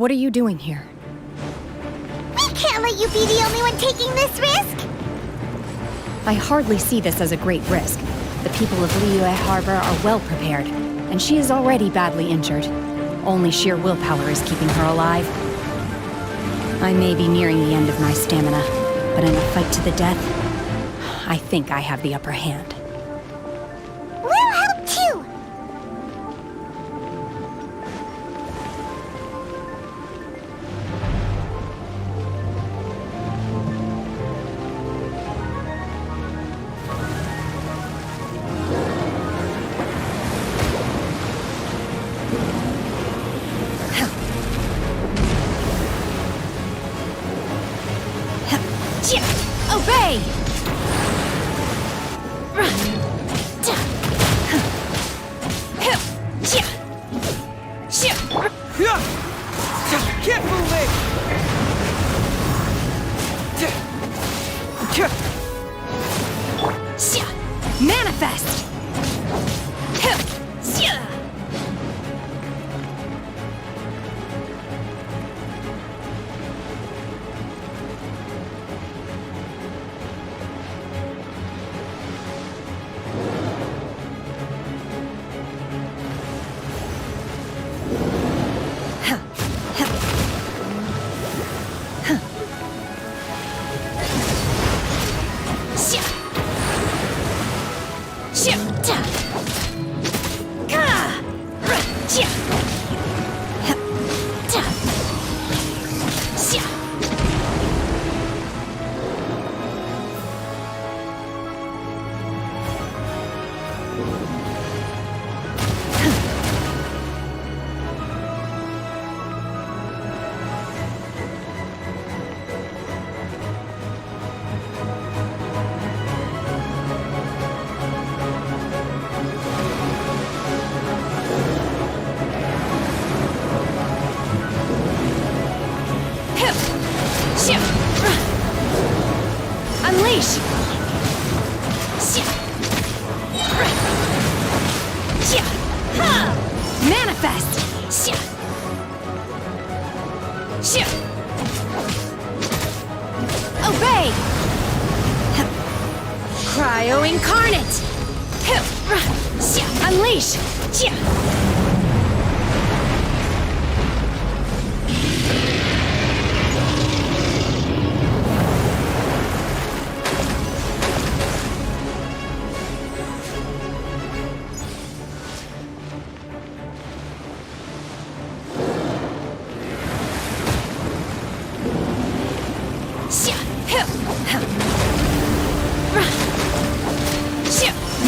D: What are you doing here?
C: We can't let you be the only one taking this risk!
D: I hardly see this as a great risk. The people of Liyue Harbor are well prepared, and she is already badly injured. Only sheer willpower is keeping her alive. I may be nearing the end of my stamina, but in a fight to the death, I think I have the upper hand.
C: We'll help too!
D: Obey!
A: Keep moving!
D: Manifest! Unleash! Manifest! Obey! Cryo Incarnate! Unleash!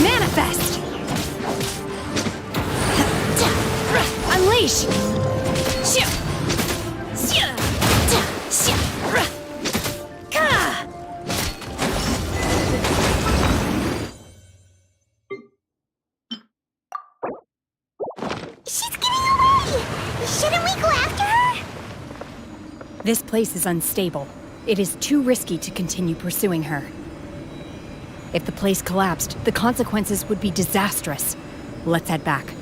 D: Manifest! Unleash!
C: She's getting away! Shouldn't we go after her?
D: This place is unstable. It is too risky to continue pursuing her. If the place collapsed, the consequences would be disastrous. Let's head back.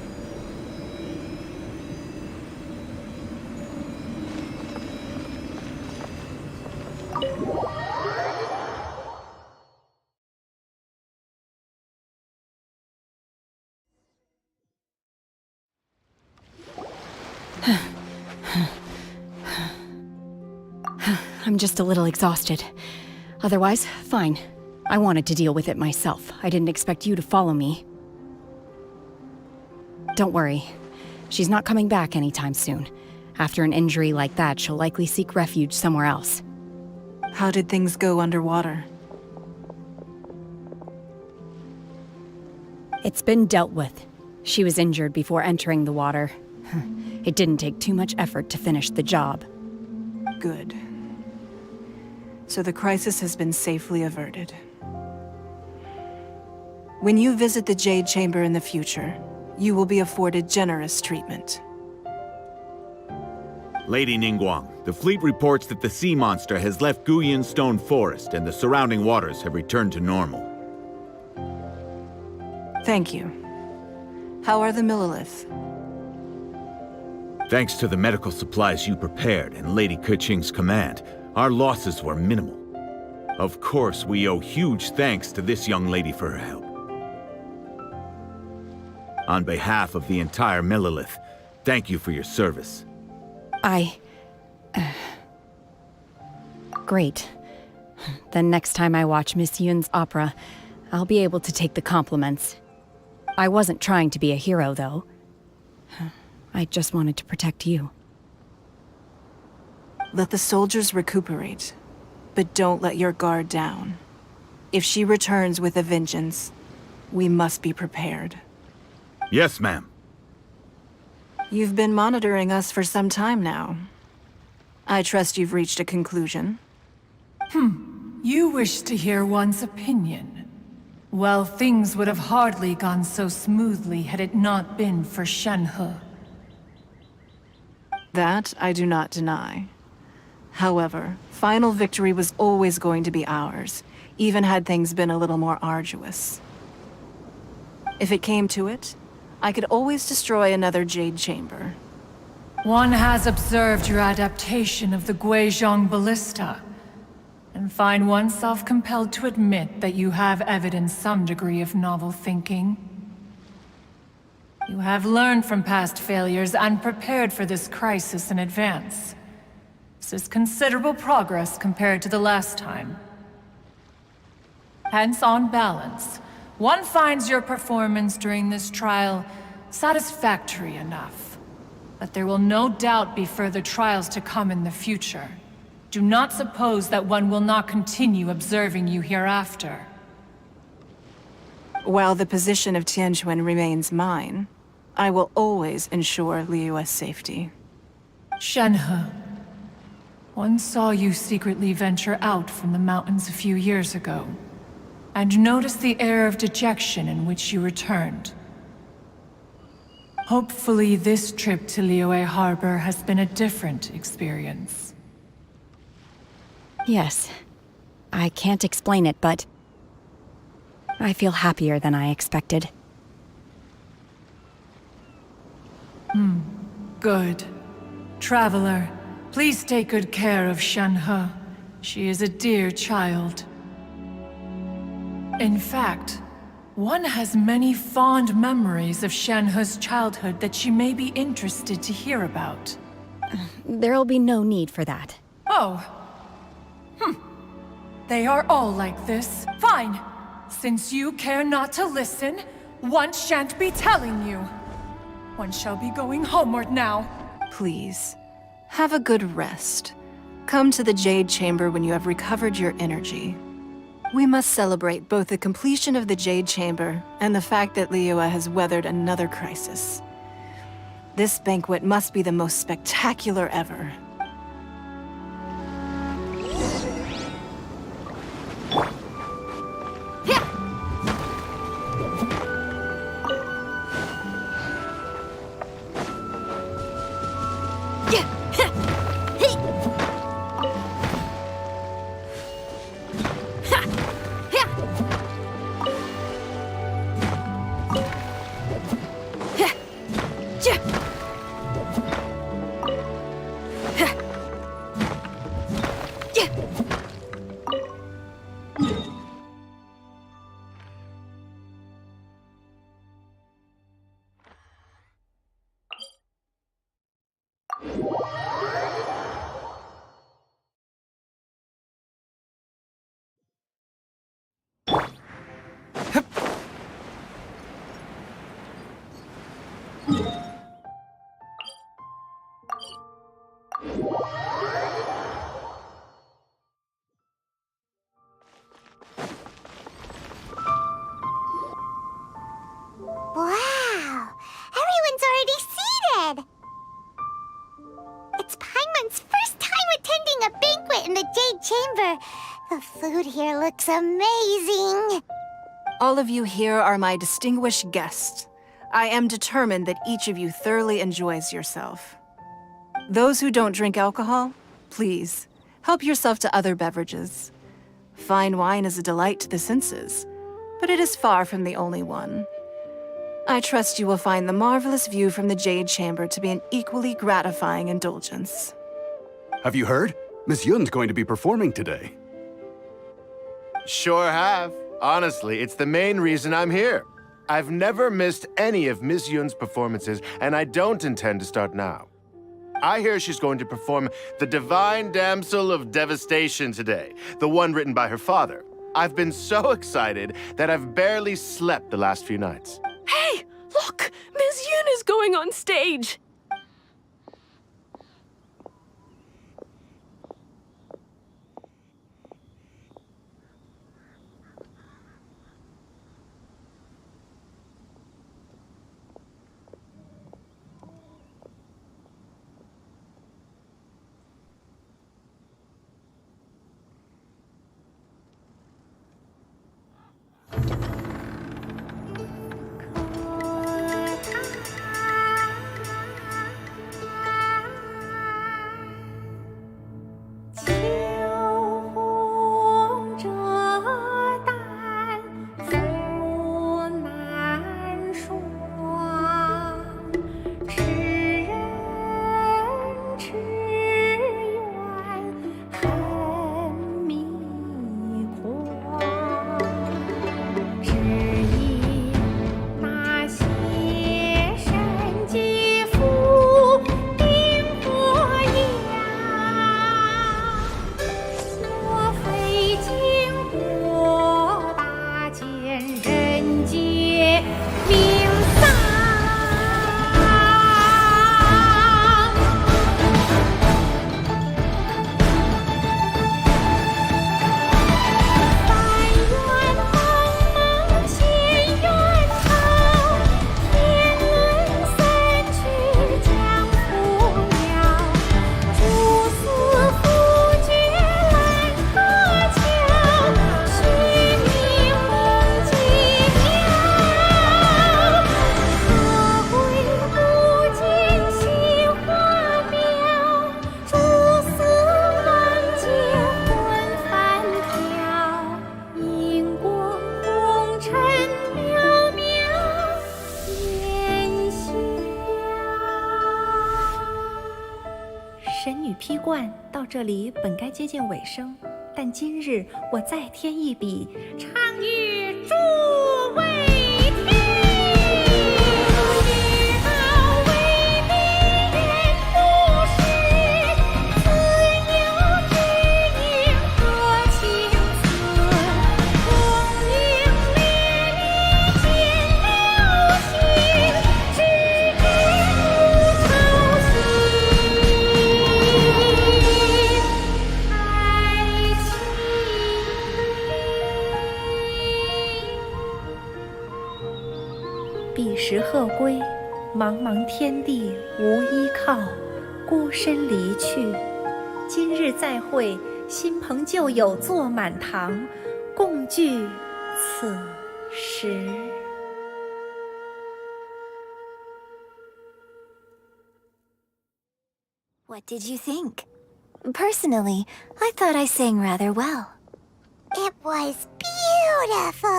D: I'm just a little exhausted. Otherwise, fine. I wanted to deal with it myself. I didn't expect you to follow me. Don't worry. She's not coming back anytime soon. After an injury like that, she'll likely seek refuge somewhere else.
M: How did things go underwater?
D: It's been dealt with. She was injured before entering the water. It didn't take too much effort to finish the job.
M: Good. So the crisis has been safely averted. When you visit the Jade Chamber in the future, you will be afforded generous treatment.
J: Lady Ningguang, the fleet reports that the sea monster has left Guyun Stone Forest and the surrounding waters have returned to normal.
M: Thank you. How are the Millilith?
J: Thanks to the medical supplies you prepared and Lady Keqing's command, our losses were minimal. Of course, we owe huge thanks to this young lady for her help. On behalf of the entire Millelith, thank you for your service.
D: Great. Then next time I watch Miss Yun's opera, I'll be able to take the compliments. I wasn't trying to be a hero, though. I just wanted to protect you.
M: Let the soldiers recuperate, but don't let your guard down. If she returns with a vengeance, we must be prepared.
J: Yes, ma'am.
M: You've been monitoring us for some time now. I trust you've reached a conclusion.
B: You wish to hear one's opinion. Well, things would have hardly gone so smoothly had it not been for Shenhe.
M: That I do not deny. However, final victory was always going to be ours, even had things been a little more arduous. If it came to it, I could always destroy another Jade Chamber.
B: One has observed your adaptation of the Guizhong Ballista, and find oneself compelled to admit that you have evidenced some degree of novel thinking. You have learned from past failures and prepared for this crisis in advance. This is considerable progress compared to the last time. Hence, on balance, one finds your performance during this trial satisfactory enough. But there will no doubt be further trials to come in the future. Do not suppose that one will not continue observing you hereafter.
M: While the position of Tianquan remains mine, I will always ensure Liyue's safety.
B: Shenhe, one saw you secretly venture out from the mountains a few years ago, and noticed the air of dejection in which you returned. Hopefully this trip to Liyue Harbor has been a different experience.
D: Yes. I can't explain it, but I feel happier than I expected.
B: Good. Traveler, please take good care of Shenhe. She is a dear child. In fact, one has many fond memories of Shenhe's childhood that she may be interested to hear about.
D: There'll be no need for that.
B: Oh. They are all like this. Fine. Since you care not to listen, one shan't be telling you. One shall be going homeward now.
M: Please, have a good rest. Come to the Jade Chamber when you have recovered your energy. We must celebrate both the completion of the Jade Chamber and the fact that Liyue has weathered another crisis. This banquet must be the most spectacular ever.
C: Wow! Everyone's already seated! It's Paimon's first time attending a banquet in the Jade Chamber. The food here looks amazing.
M: All of you here are my distinguished guests. I am determined that each of you thoroughly enjoys yourself. Those who don't drink alcohol, please, help yourself to other beverages. Fine wine is a delight to the senses, but it is far from the only one. I trust you will find the marvelous view from the Jade Chamber to be an equally gratifying indulgence.
O: Have you heard? Miss Yun's going to be performing today.
P: Sure have. Honestly, it's the main reason I'm here. I've never missed any of Miss Yun's performances, and I don't intend to start now. I hear she's going to perform The Divine Damsel of Devastation today, the one written by her father. I've been so excited that I've barely slept the last few nights.
Q: Hey, look! Miss Yun is going on stage!
R: 这里本该接近尾声，但今日我再添一笔，唱与诸位听。彼时鹤归，茫茫天地无依靠，孤身离去。今日再会，新朋旧友坐满堂，共聚此时。
I: What did you think? Personally, I thought I sang rather well.
C: It was beautiful.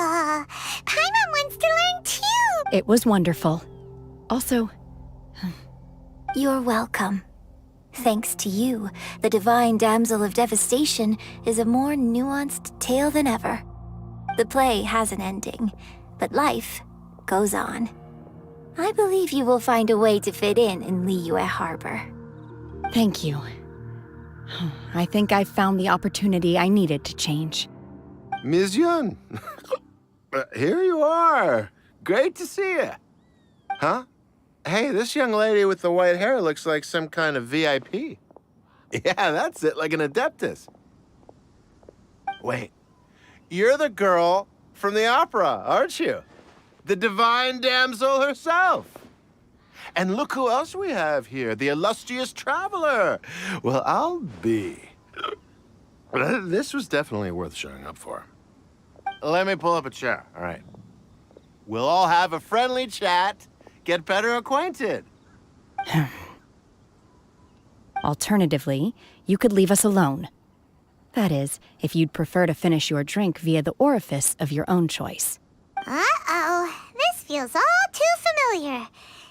C: Paimon wants to learn too.
D: It was wonderful. Also...
I: You're welcome. Thanks to you, the Divine Damsel of Devastation is a more nuanced tale than ever. The play has an ending, but life goes on. I believe you will find a way to fit in Liyue Harbor.
D: Thank you. I think I've found the opportunity I needed to change.
P: Ms. Yun, here you are. Great to see you. Huh? Hey, this young lady with the white hair looks like some kind of VIP. Yeah, that's it, like an Adeptus. Wait, you're the girl from the opera, aren't you? The Divine Damsel herself. And look who else we have here, the illustrious traveler. Well, I'll be. This was definitely worth showing up for. Let me pull up a chair, all right. We'll all have a friendly chat, get better acquainted.
D: Alternatively, you could leave us alone. That is, if you'd prefer to finish your drink via the orifice of your own choice.
C: Uh-oh. This feels all too familiar.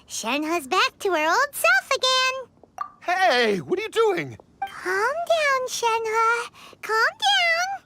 C: Shenhua's back to her old self again.
O: Hey, what are you doing?
C: Calm down, Shenhua. Calm down.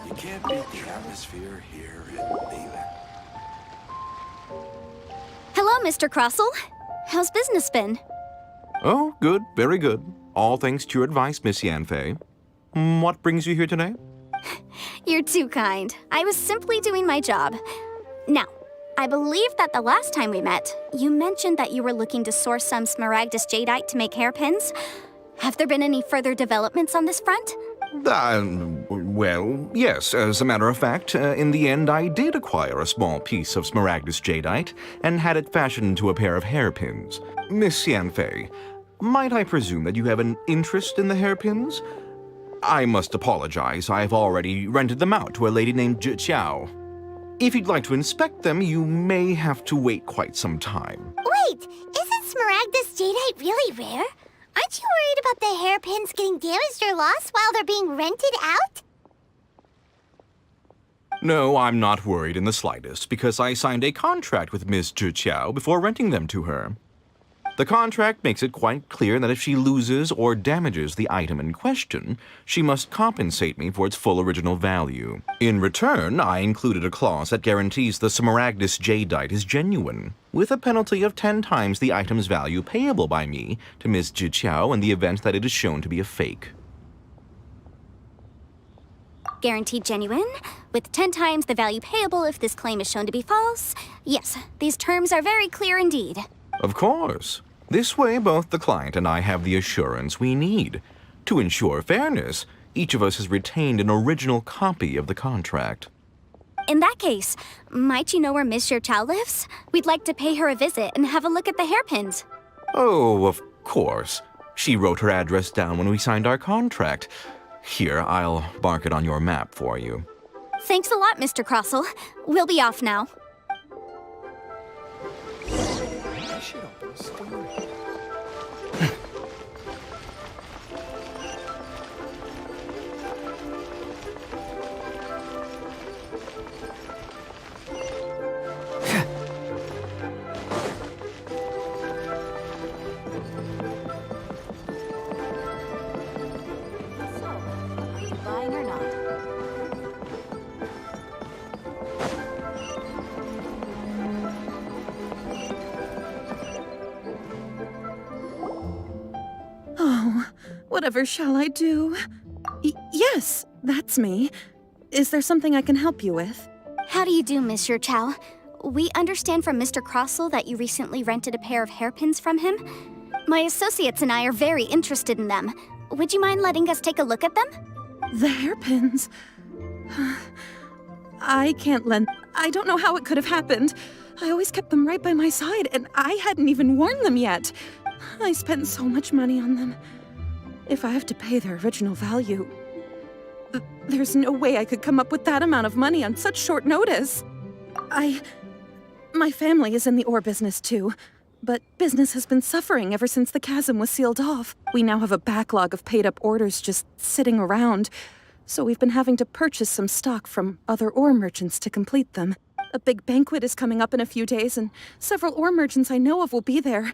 J: You can't beat the atmosphere here in Leland.
I: Hello, Mr. Crossell. How's business been?
S: Oh, good, very good. All thanks to your advice, Miss Yanfei. What brings you here today?
I: You're too kind. I was simply doing my job. Now, I believe that the last time we met, you mentioned that you were looking to source some Smaragdus jadeite to make hairpins. Have there been any further developments on this front?
S: Well, yes. As a matter of fact, in the end, I did acquire a small piece of Smaragdus jadeite and had it fashioned into a pair of hairpins. Miss Yanfei, might I presume that you have an interest in the hairpins? I must apologize. I've already rented them out to a lady named Zhiqiao. If you'd like to inspect them, you may have to wait quite some time.
C: Wait, isn't Smaragdus jadeite really rare? Aren't you worried about the hairpins getting damaged or lost while they're being rented out?
S: No, I'm not worried in the slightest, because I signed a contract with Ms. Zhiqiao before renting them to her. The contract makes it quite clear that if she loses or damages the item in question, she must compensate me for its full original value. In return, I included a clause that guarantees the Smaragdus jadeite is genuine, with a penalty of 10 times the item's value payable by me to Ms. Zhiqiao in the event that it is shown to be a fake.
I: Guaranteed genuine, with 10 times the value payable if this claim is shown to be false. Yes, these terms are very clear indeed.
S: Of course. This way, both the client and I have the assurance we need. To ensure fairness, each of us has retained an original copy of the contract.
I: In that case, might you know where Miss Zhiqiao lives? We'd like to pay her a visit and have a look at the hairpins.
S: Oh, of course. She wrote her address down when we signed our contract. Here, I'll mark it on your map for you.
I: Thanks a lot, Mr. Crossell. We'll be off now.
T: Whatever shall I do? Yes, that's me. Is there something I can help you with?
I: How do you do, Miss Zhiqiao? We understand from Mr. Crossell that you recently rented a pair of hairpins from him. My associates and I are very interested in them. Would you mind letting us take a look at them?
T: The hairpins? I can't lend... I don't know how it could have happened. I always kept them right by my side, and I hadn't even worn them yet. I spent so much money on them. If I have to pay their original value, there's no way I could come up with that amount of money on such short notice. My family is in the ore business too, but business has been suffering ever since the chasm was sealed off. We now have a backlog of paid-up orders just sitting around, so we've been having to purchase some stock from other ore merchants to complete them. A big banquet is coming up in a few days, and several ore merchants I know of will be there.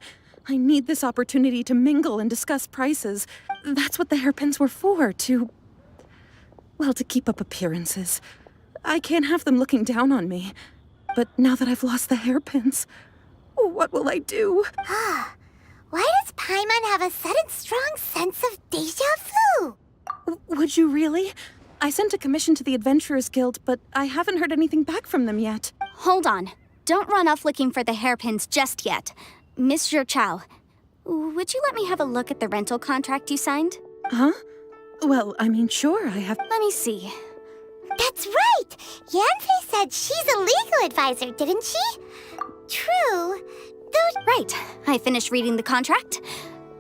T: I need this opportunity to mingle and discuss prices. That's what the hairpins were for, to keep up appearances. I can't have them looking down on me. But now that I've lost the hairpins, what will I do?
C: Why does Paimon have a sudden strong sense of deja vu?
T: Would you really? I sent a commission to the Adventurers Guild, but I haven't heard anything back from them yet.
U: Hold on. Don't run off looking for the hairpins just yet. Miss Zhiqiao, would you let me have a look at the rental contract you signed?
T: Huh? Well, I mean, sure, I have...
U: Let me see.
C: That's right! Yanfei said she's a legal advisor, didn't she? True.
U: Right. I finished reading the contract.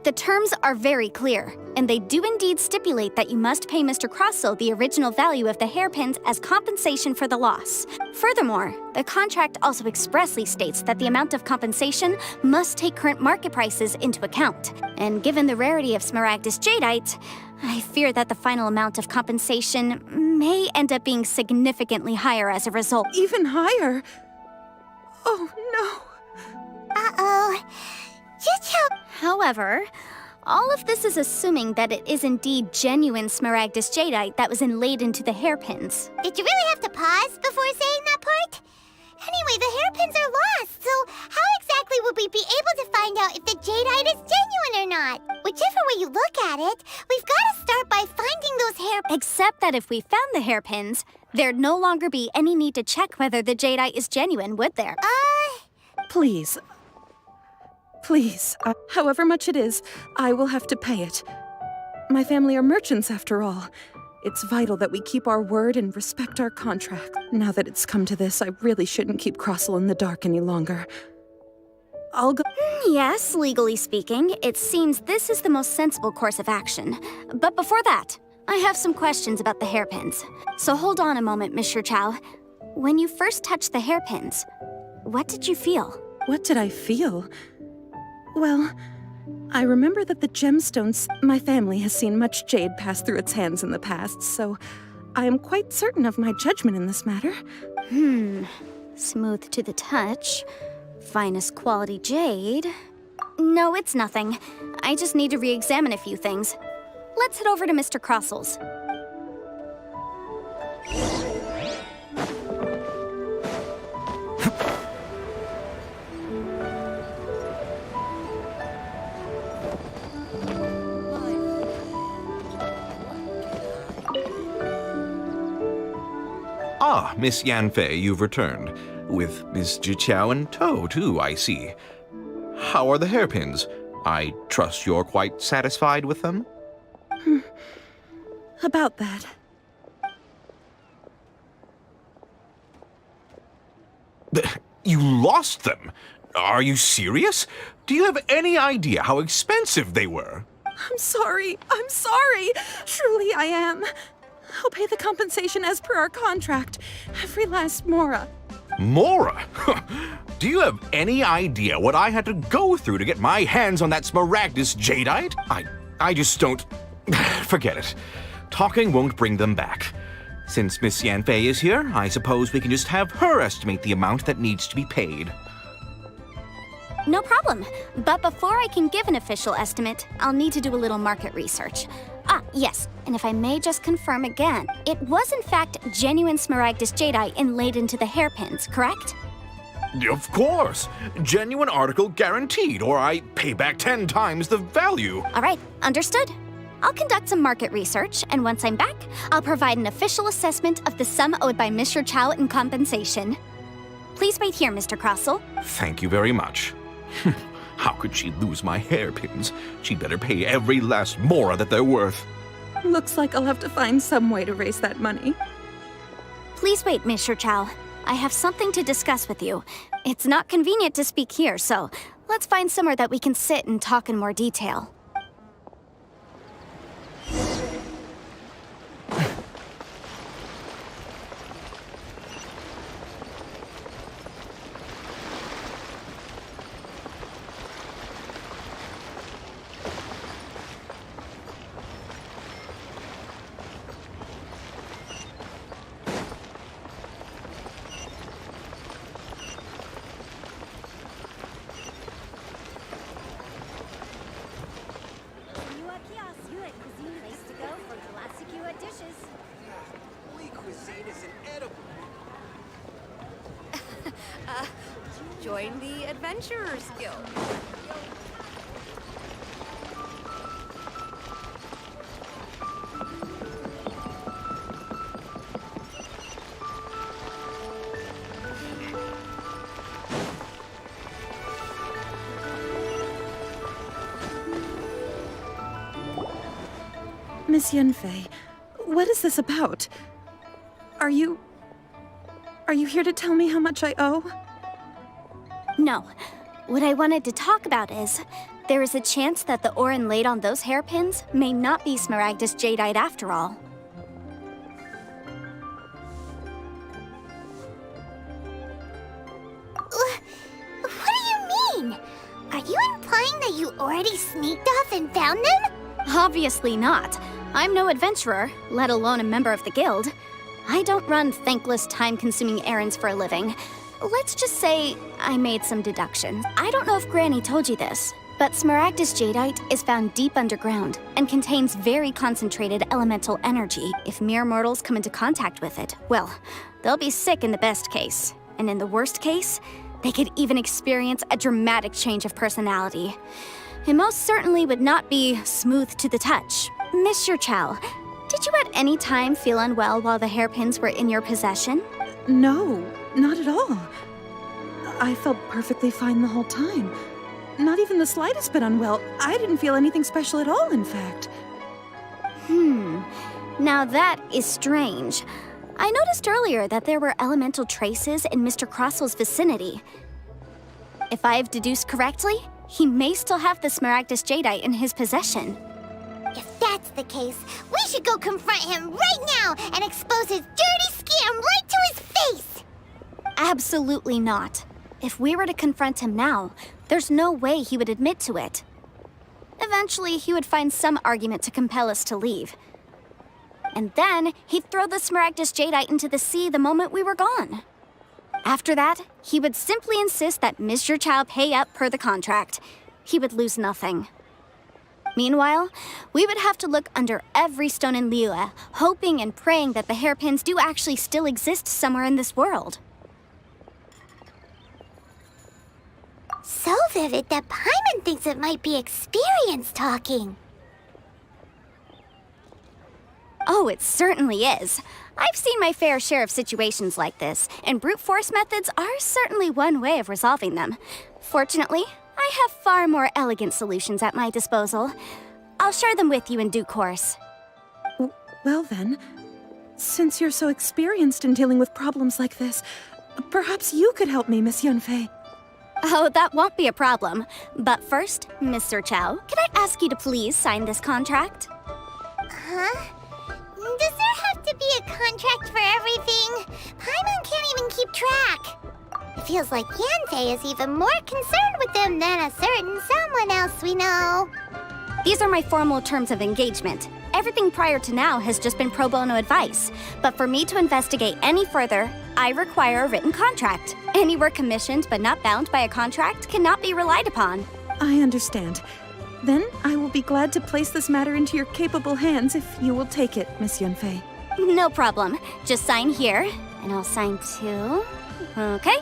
U: The terms are very clear, and they do indeed stipulate that you must pay Mr. Crossell the original value of the hairpins as compensation for the loss. Furthermore, the contract also expressly states that the amount of compensation must take current market prices into account. And given the rarity of Smaragdus jadeite, I fear that the final amount of compensation may end up being significantly higher as a result.
T: Even higher? Oh, no.
C: Uh-oh.
U: However, all of this is assuming that it is indeed genuine Smaragdus jadeite that was inlaid into the hairpins.
C: Did you really have to pause before saying that part? Anyway, the hairpins are lost, so how exactly would we be able to find out if the jadeite is genuine or not? Whichever way you look at it, we've got to start by finding those hairpins.
U: Except that if we found the hairpins, there'd no longer be any need to check whether the jadeite is genuine, would there?
T: Please. Please, however much it is, I will have to pay it. My family are merchants, after all. It's vital that we keep our word and respect our contract. Now that it's come to this, I really shouldn't keep Crossell in the dark any longer. I'll go—
U: Yes, legally speaking, it seems this is the most sensible course of action. But before that, I have some questions about the hairpins. So hold on a moment, Miss Zhiqiao. When you first touched the hairpins, what did you feel?
T: What did I feel? Well, I remember that the gemstones— my family has seen much jade pass through its hands in the past, so I am quite certain of my judgment in this matter.
U: Smooth to the touch. Finest quality jade. No, it's nothing. I just need to re-examine a few things. Let's head over to Mr. Crossell's.
S: Ah, Miss Yanfei, you've returned. With Miss Zhiqiao in tow, too, I see. How are the hairpins? I trust you're quite satisfied with them?
T: About that.
S: You lost them? Are you serious? Do you have any idea how expensive they were?
T: I'm sorry. Truly I am. I'll pay the compensation as per our contract. Every last mora.
S: Mora? Do you have any idea what I had to go through to get my hands on that Smaragdus jadeite? I just don't... Forget it. Talking won't bring them back. Since Miss Yanfei is here, I suppose we can just have her estimate the amount that needs to be paid.
U: No problem. But before I can give an official estimate, I'll need to do a little market research. Yes, and if I may just confirm again, it was in fact genuine Smaragdus jadeite inlaid into the hairpins, correct?
S: Of course! Genuine article guaranteed, or I pay back 10 times the value.
U: All right, understood. I'll conduct some market research, and once I'm back, I'll provide an official assessment of the sum owed by Miss Zhiqiao in compensation. Please wait here, Mr. Crossell.
S: Thank you very much. How could she lose my hairpins? She'd better pay every last mora that they're worth.
T: Looks like I'll have to find some way to raise that money.
U: Please wait, Miss Zhiqiao. I have something to discuss with you. It's not convenient to speak here, so let's find somewhere that we can sit and talk in more detail.
K: Join the Adventurers Guild.
T: Miss Yunfei, what is this about? Are you here to tell me how much I owe?
U: No. What I wanted to talk about is, there is a chance that the Orin laid on those hairpins may not be Smaragdus Jadeite after all.
C: What do you mean? Are you implying that you already sneaked off and found them?
U: Obviously not. I'm no adventurer, let alone a member of the guild. I don't run thankless, time-consuming errands for a living. Let's just say I made some deductions. I don't know if Granny told you this, but Smaragdus Jadeite is found deep underground and contains very concentrated elemental energy. If mere mortals come into contact with it, well, they'll be sick in the best case. And in the worst case, they could even experience a dramatic change of personality. It most certainly would not be smooth to the touch. Mr. Chow, did you at any time feel unwell while the hairpins were in your possession?
T: No, not at all. I felt perfectly fine the whole time. Not even the slightest bit unwell. I didn't feel anything special at all, in fact.
U: Now that is strange. I noticed earlier that there were elemental traces in Mr. Crossel's vicinity. If I've deduced correctly, he may still have the Smaragdus Jadeite in his possession.
C: If that's the case, we should go confront him right now and expose his dirty scam right to his face!
U: Absolutely not. If we were to confront him now, there's no way he would admit to it. Eventually, he would find some argument to compel us to leave. And then, he'd throw the Smaragdus Jadeite into the sea the moment we were gone. After that, he would simply insist that Mr. Chow pay up per the contract. He would lose nothing. Meanwhile, we would have to look under every stone in Liyue, hoping and praying that the hairpins do actually still exist somewhere in this world.
C: So vivid that Paimon thinks it might be experience talking.
U: Oh, it certainly is. I've seen my fair share of situations like this, and brute force methods are certainly one way of resolving them. Fortunately, I have far more elegant solutions at my disposal. I'll share them with you in due course.
T: Well then, since you're so experienced in dealing with problems like this, perhaps you could help me, Miss Yunfei.
U: Oh, that won't be a problem. But first, Mr. Chow, can I ask you to please sign this contract?
C: Huh? Does there have to be a contract for everything? Paimon can't even keep track. It feels like Yanfei is even more concerned with them than a certain someone else we know.
U: These are my formal terms of engagement. Everything prior to now has just been pro bono advice. But for me to investigate any further, I require a written contract. Any work commissioned but not bound by a contract cannot be relied upon.
T: I understand. Then I will be glad to place this matter into your capable hands if you will take it, Miss Yunfei.
U: No problem. Just sign here, and I'll sign too. Okay.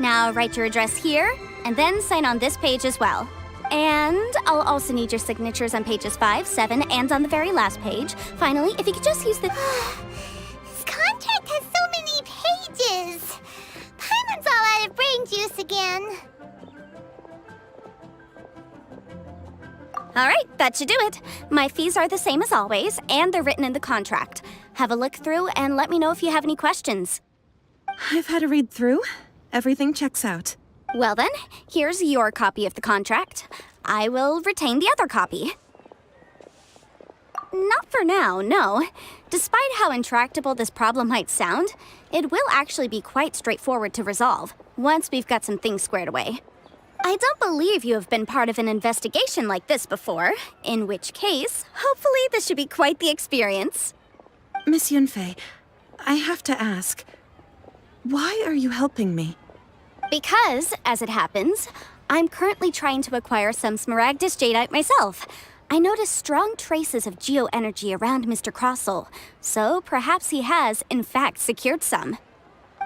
U: Now write your address here, and then sign on this page as well. And I'll also need your signatures on pages 5, 7, and on the very last page. Finally, if you could just use the...
C: This contract has so many pages. Paimon's all out of brain juice again.
U: All right, that should do it. My fees are the same as always, and they're written in the contract. Have a look through and let me know if you have any questions.
T: I've had a read through. Everything checks out.
U: Well then, here's your copy of the contract. I will retain the other copy. Not for now, no. Despite how intractable this problem might sound, it will actually be quite straightforward to resolve, once we've got some things squared away. I don't believe you have been part of an investigation like this before, in which case, hopefully this should be quite the experience.
T: Miss Yunfei, I have to ask, why are you helping me?
U: Because, as it happens, I'm currently trying to acquire some Smaragdus Jadeite myself. I noticed strong traces of geoenergy around Mr. Crossel, so perhaps he has, in fact, secured some.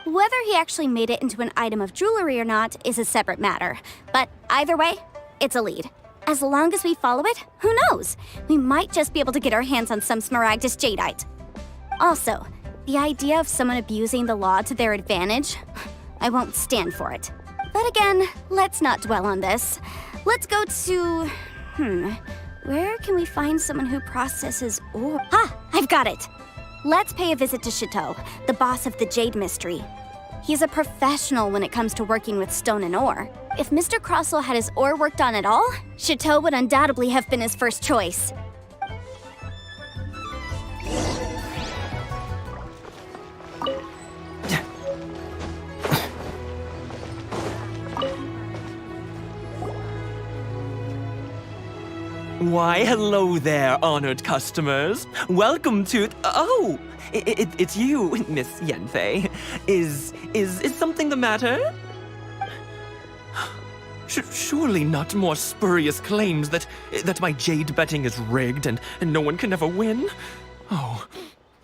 U: Whether he actually made it into an item of jewelry or not is a separate matter, but either way, it's a lead. As long as we follow it, who knows? We might just be able to get our hands on some smaragdus jadeite. Also, the idea of someone abusing the law to their advantage, I won't stand for it. But again, let's not dwell on this. Let's go to... where can we find someone who processes ore? Ah, I've got it! Let's pay a visit to Chateau, the boss of the Jade Mystery. He's a professional when it comes to working with stone and ore. If Mr. Crossel had his ore worked on at all, Chateau would undoubtedly have been his first choice.
A: Why, hello there, honored customers. Welcome to... Oh! It's you, Miss Yanfei. Is something the matter? Surely not more spurious claims that my jade betting is rigged and no one can ever win? Oh,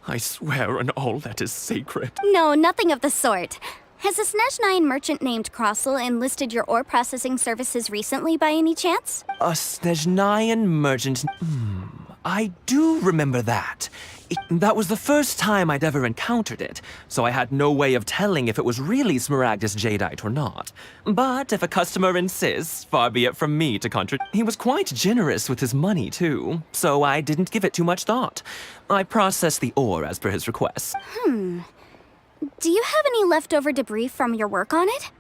A: I swear on all that is sacred.
U: No, nothing of the sort. Has a Snezhnayan merchant named Crossel enlisted your ore processing services recently by any chance?
A: A Snezhnayan merchant... I do remember that. That was the first time I'd ever encountered it, so I had no way of telling if it was really smaragdus jadeite or not. But if a customer insists, far be it from me to contradict. He was quite generous with his money, too, so I didn't give it too much thought. I processed the ore as per his request.
U: Do you have any leftover debris from your work on it?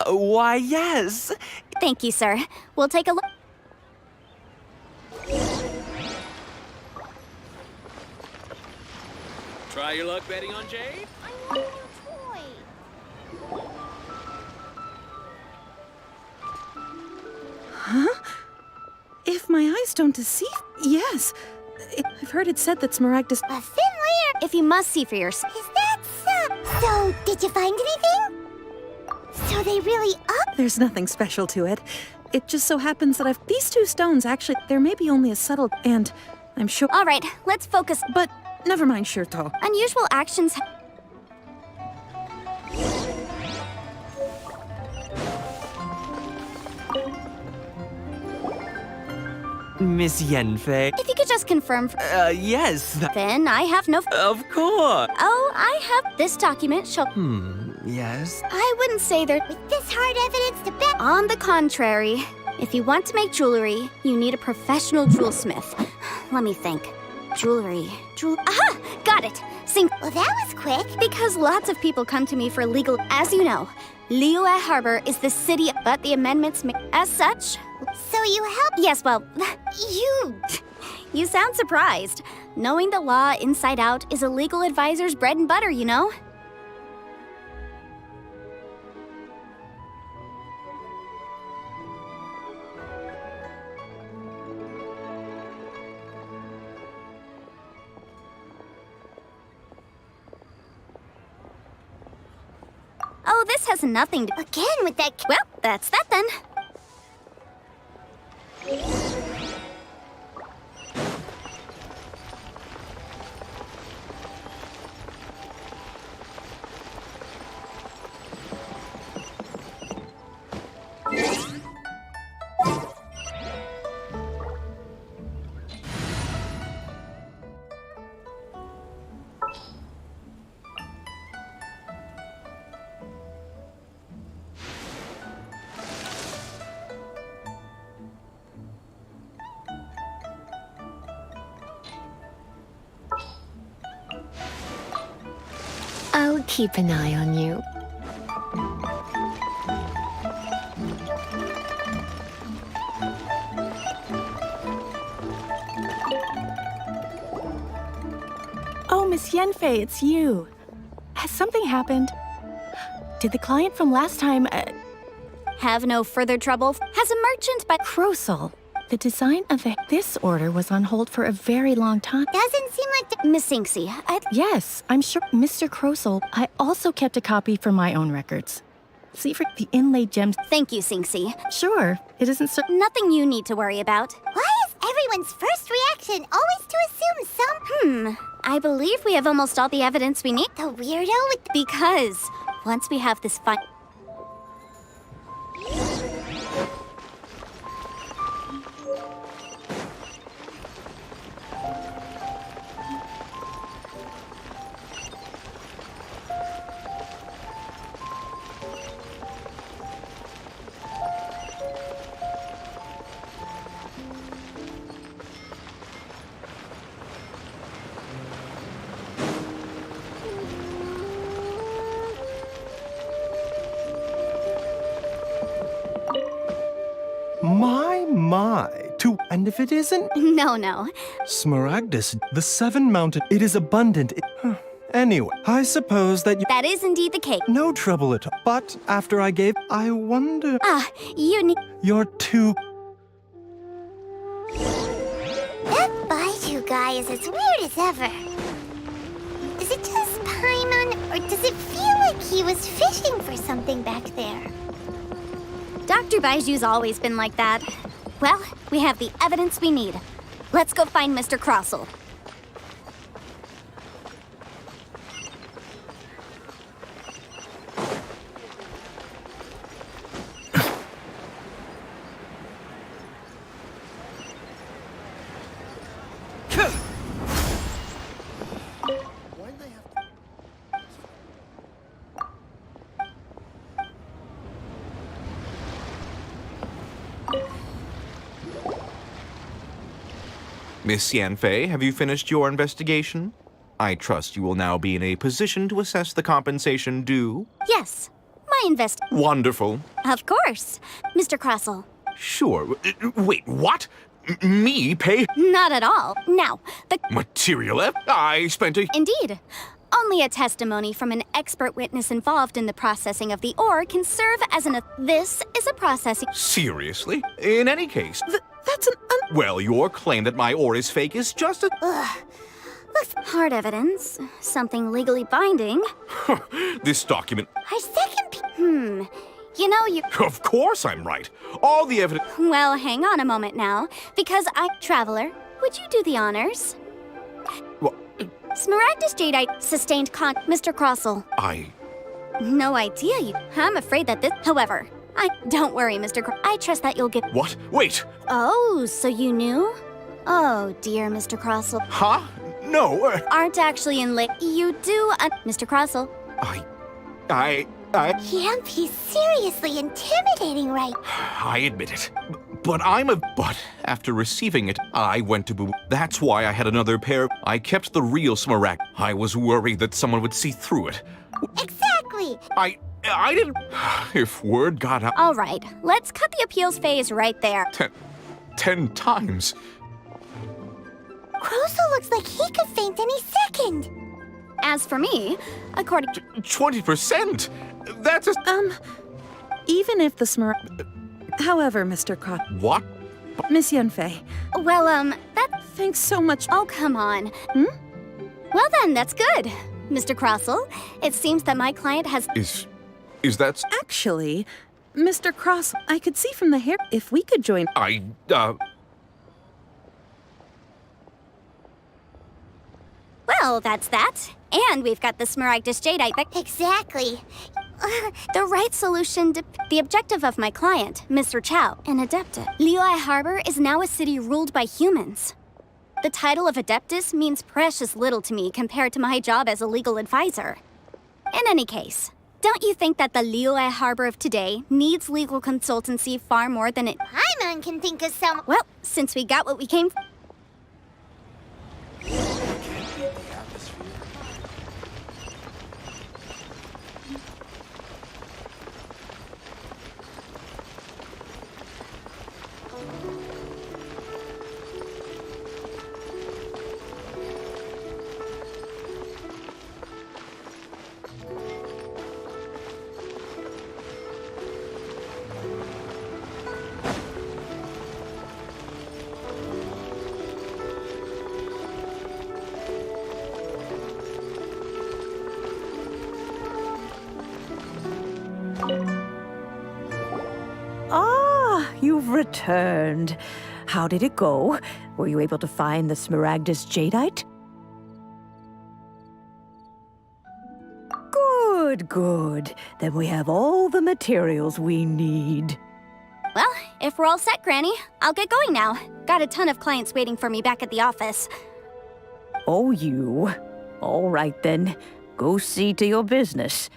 A: Why, yes.
U: Thank you, sir. We'll take a look.
H: Try your luck betting on Jade?
C: I want your toy.
T: Huh? If my eyes don't deceive, yes. I've heard it said that smaragdus...
C: A thin layer.
U: If you must see for yourself.
C: Is that so? So, did you find anything? So they really are...
T: There's nothing special to it. It just so happens that these two stones actually... There may be only a subtle... And I'm sure...
U: All right, let's focus.
T: But never mind, Shirto.
U: Unusual actions...
A: Miss Yanfei.
U: If you could just confirm...
A: Yes.
U: Then I have no...
A: Of course.
U: Oh, I have this document show...
A: Yes?
U: I wouldn't say there...
C: With this hard evidence to back...
U: On the contrary, if you want to make jewelry, you need a professional jewelsmith. Let me think. Jewelry... Aha! Got it!
C: Well, that was quick.
U: Because lots of people come to me for legal... As you know, Liyue Harbor is the city, but the amendments made... As such...
C: So you help...
U: Yes, well... You sound surprised. Knowing the law inside out is a legal advisor's bread and butter, you know? Oh, this has nothing to...
C: Again with that...
U: Well, that's that then.
V: I'll keep an eye on you.
W: Oh, Miss Yanfei, it's you. Has something happened? Did the client from last time,
U: Have no further trouble? Has a merchant by...
W: Crossel. The design of this order was on hold for a very long time.
C: Doesn't seem like...
U: Miss Sinksy,
W: Yes, I'm sure. Mr. Crossel, I also kept a copy for my own records. See for the inlaid gems.
U: Thank you, Sinksy.
W: Sure, it isn't so...
U: Nothing you need to worry about.
C: Why is everyone's first reaction always to assume some...
U: I believe we have almost all the evidence we need.
C: The weirdo with...
U: Because once we have this fun...
F: My. And if it isn't?
U: No.
F: Smaragdus, the Seven Mountain, it is abundant. Anyway, I suppose that you...
U: That is indeed the case.
F: No trouble at all. But after I gave, I wonder...
U: You need...
F: You're too...
C: That Baiju guy is as weird as ever. Is it just Paimon, or does it feel like he was fishing for something back there?
U: Dr. Baiju's always been like that. Well, we have the evidence we need. Let's go find Mr. Crossell.
S: Miss Yanfei, have you finished your investigation? I trust you will now be in a position to assess the compensation due.
U: Yes, my
S: Wonderful.
U: Of course, Mr. Crossell.
S: Sure. Wait, what? Me pay?
U: Not at all. Now, the
S: Material I spent a...
U: Indeed. Only a testimony from an expert witness involved in the processing of the ore can serve as an... This is a processing...
S: Seriously? In any case...
T: That's an...
S: Well, your claim that my ore is fake is just a...
U: Hard evidence. Something legally binding.
S: This document...
C: Our second...
U: You know, you...
S: Of course I'm right. All the evidence...
U: Well, hang on a moment now. Because Traveler, would you do the honors?
S: What?
U: Smaragdus Jadeite sustained Mr. Crossell. No idea you... I'm afraid that this... However, Don't worry, Mr. I trust that you'll get...
S: What? Wait!
U: Oh, so you knew? Oh, dear Mr. Crossell.
S: Huh? No,
U: Aren't actually in late... You do, Mr. Crossell.
C: Yep, he's seriously intimidating, right?
S: I admit it. But But after receiving it, I went to That's why I had another pair. I kept the real smaragd. I was worried that someone would see through it.
C: Exactly!
S: I didn't... If word got out...
U: All right, let's cut the appeals phase right there.
S: 10 times.
C: Crossell looks like he could faint any second.
U: As for me, according...
S: 20%? That's a...
T: Even if the smaragd... However, Mr. Cross...
S: What?
T: Miss Yanfei.
U: Well, that...
T: Thanks so much...
U: Oh, come on. Well then, that's good. Mr. Crossell, it seems that my client has...
S: Is that...
T: Actually, Mr. Cross, I could see from the hair if we could join...
U: Well, that's that. And we've got the Smaragdus Jadeite that...
C: Exactly.
U: The right solution to... The objective of my client, Mr. Chow, an Adeptus. Liyue Harbor is now a city ruled by humans. The title of Adeptus means precious little to me compared to my job as a legal advisor. In any case, don't you think that the Liyue Harbor of today needs legal consultancy far more than it...
C: Paimon can think of some...
U: Well, since we got what we came for...
R: Ah, you've returned.
E: how did it go? Were you able to find the Smaragdus jadeite? Good, good. Then we have all the materials we need.
U: Well, if we're all set, Granny, I'll get going now. Got a ton of clients waiting for me back at the office.
E: Oh, you. All right, then. Go see to your business.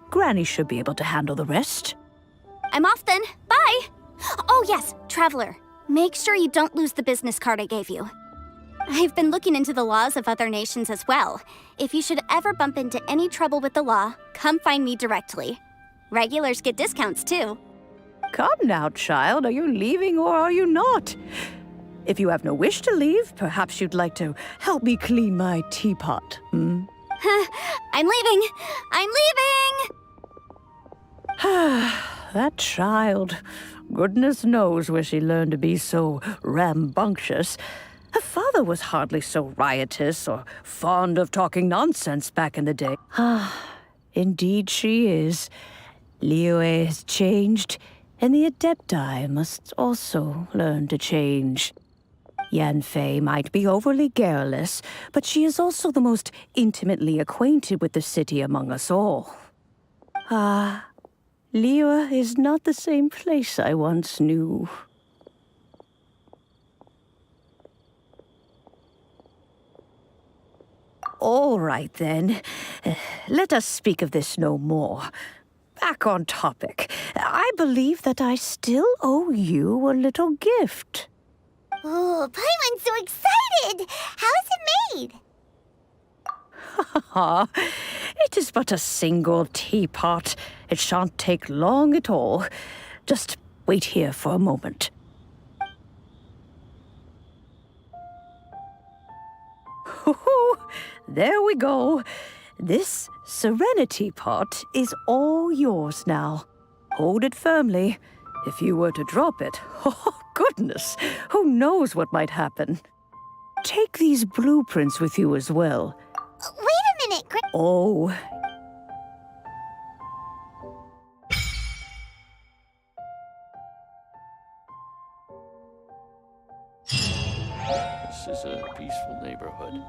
E: Granny should be able to handle the rest.
U: I'm off then. Bye! Oh yes, Traveler. Make sure you don't lose the business card I gave you. I've been looking into the laws of other nations as well. If you should ever bump into any trouble with the law, come find me directly. Regulars get discounts too.
E: Come now, child. Are you leaving or are you not? If you have no wish to leave, perhaps you'd like to help me clean my teapot, hmm?
U: I'm leaving! I'm leaving!
E: That child. Goodness knows where she learned to be so rambunctious. Her father was hardly so riotous or fond of talking nonsense back in the day. Indeed she is. Liyue has changed, and the Adepti must also learn to change. Yanfei might be overly garrulous, but she is also the most intimately acquainted with the city among us all. Liyue is not the same place I once knew. All right, then. Let us speak of this no more. Back on topic. I believe that I still owe you a little gift.
C: Oh, Paimon's so excited! How is it made?
E: It is but a single teapot. It shan't take long at all. Just wait here for a moment. There we go. This Serenity pot is all yours now. Hold it firmly. If you were to drop it, oh goodness, who knows what might happen. Take these blueprints with you as well.
C: Wait a minute,
E: Oh.
L: This is a peaceful neighborhood.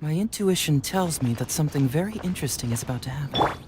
A: My intuition tells me that something very interesting is about to happen.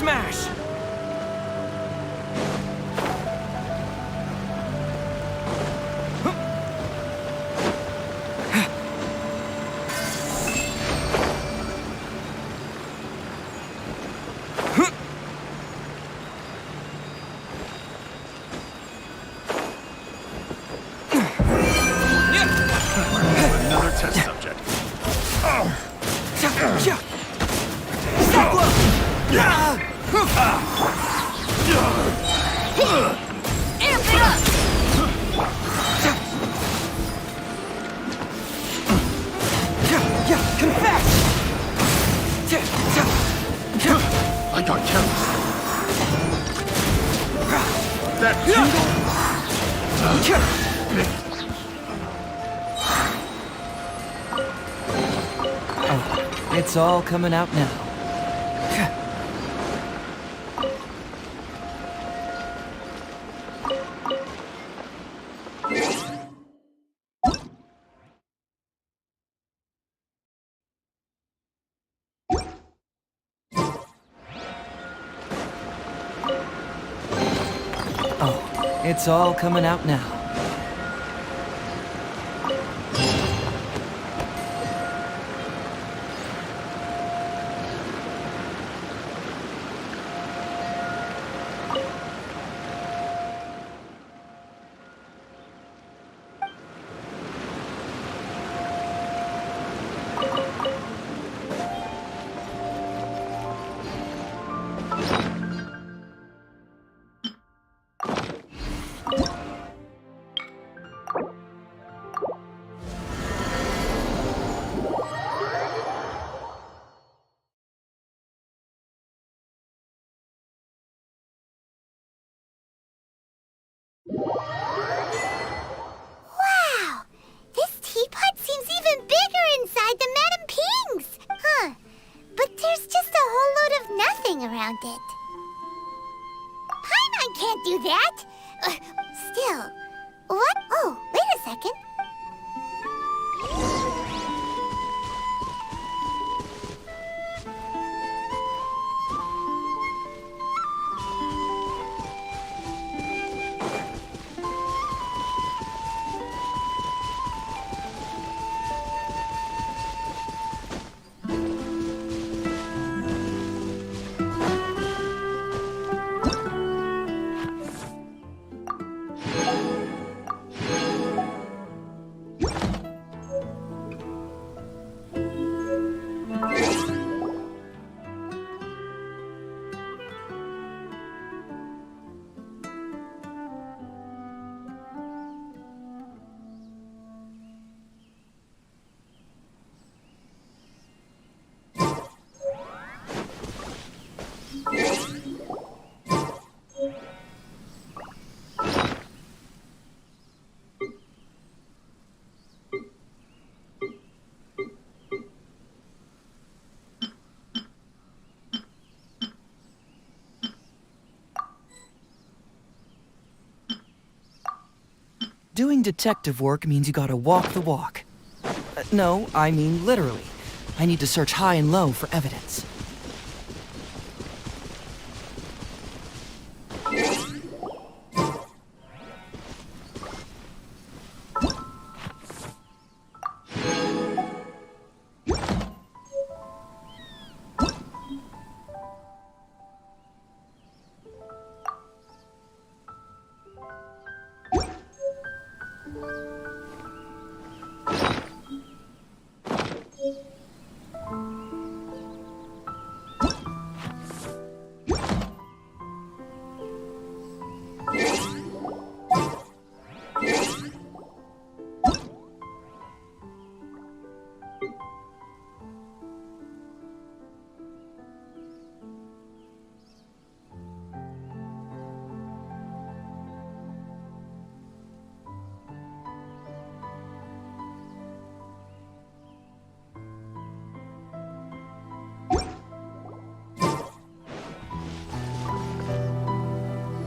A: Smash! Oh, it's all coming out now. Oh, it's all coming out now.
C: Wow! This teapot seems even bigger inside than Madame Ping's! Huh. But there's just a whole load of nothing around it. Paimon can't do that! Still, what? Oh, wait a second.
A: Doing detective work means you gotta walk the walk. No, I mean literally. I need to search high and low for evidence.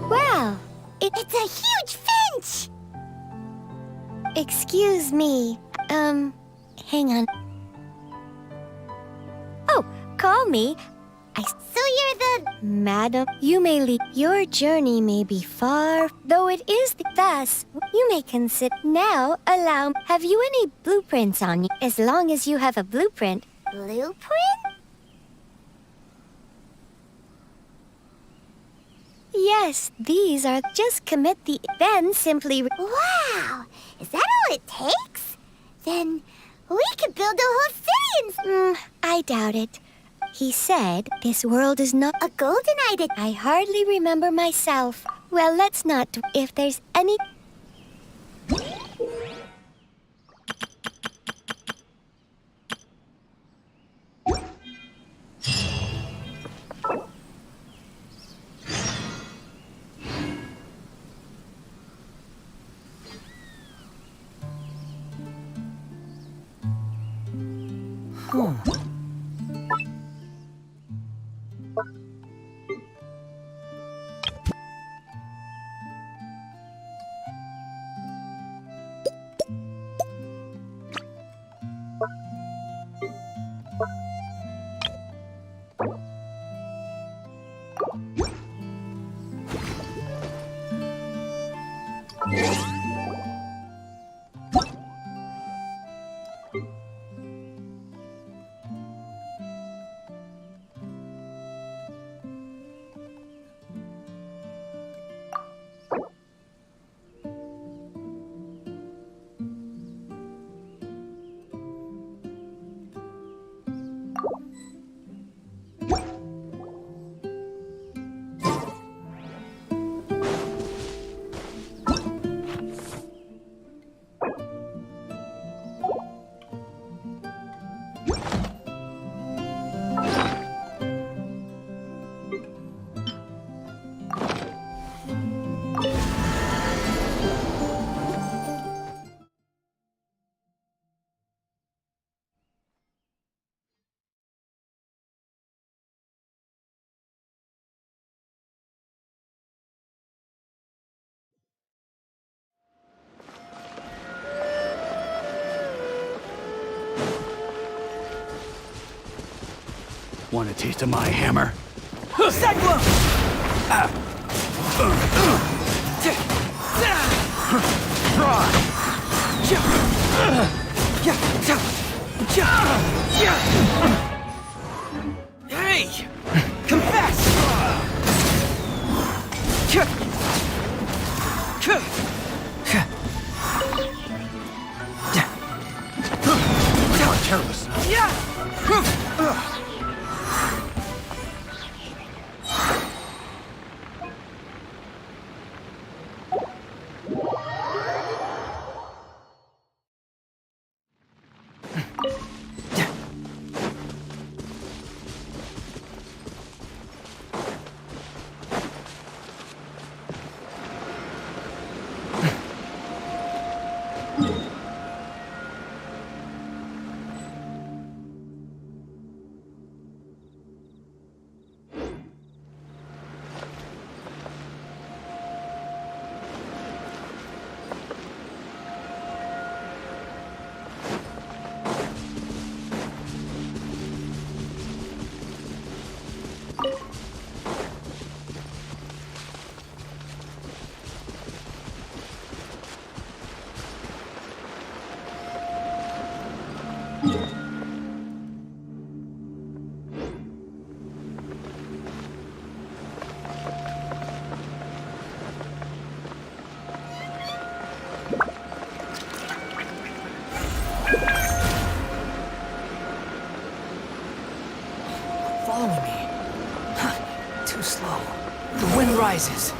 C: Wow! It's a huge finch! Excuse me. Hang on. Oh, call me. So you're the... Madam, you may leave. Your journey may be far, though it is thus. You may consider... Now, allow... Have you any blueprints on you? As long as you have a blueprint. Blueprint? Yes, these are... Just commit the... Then simply... Wow! Is that all it takes? Then we could build a whole city I doubt it. He said this world is not a golden idol. I hardly remember myself. Well, let's not... If there's any...
O: Want a taste of my hammer?
A: Hey! Confess!
O: Careless.
A: Following me. Too slow. The wind rises.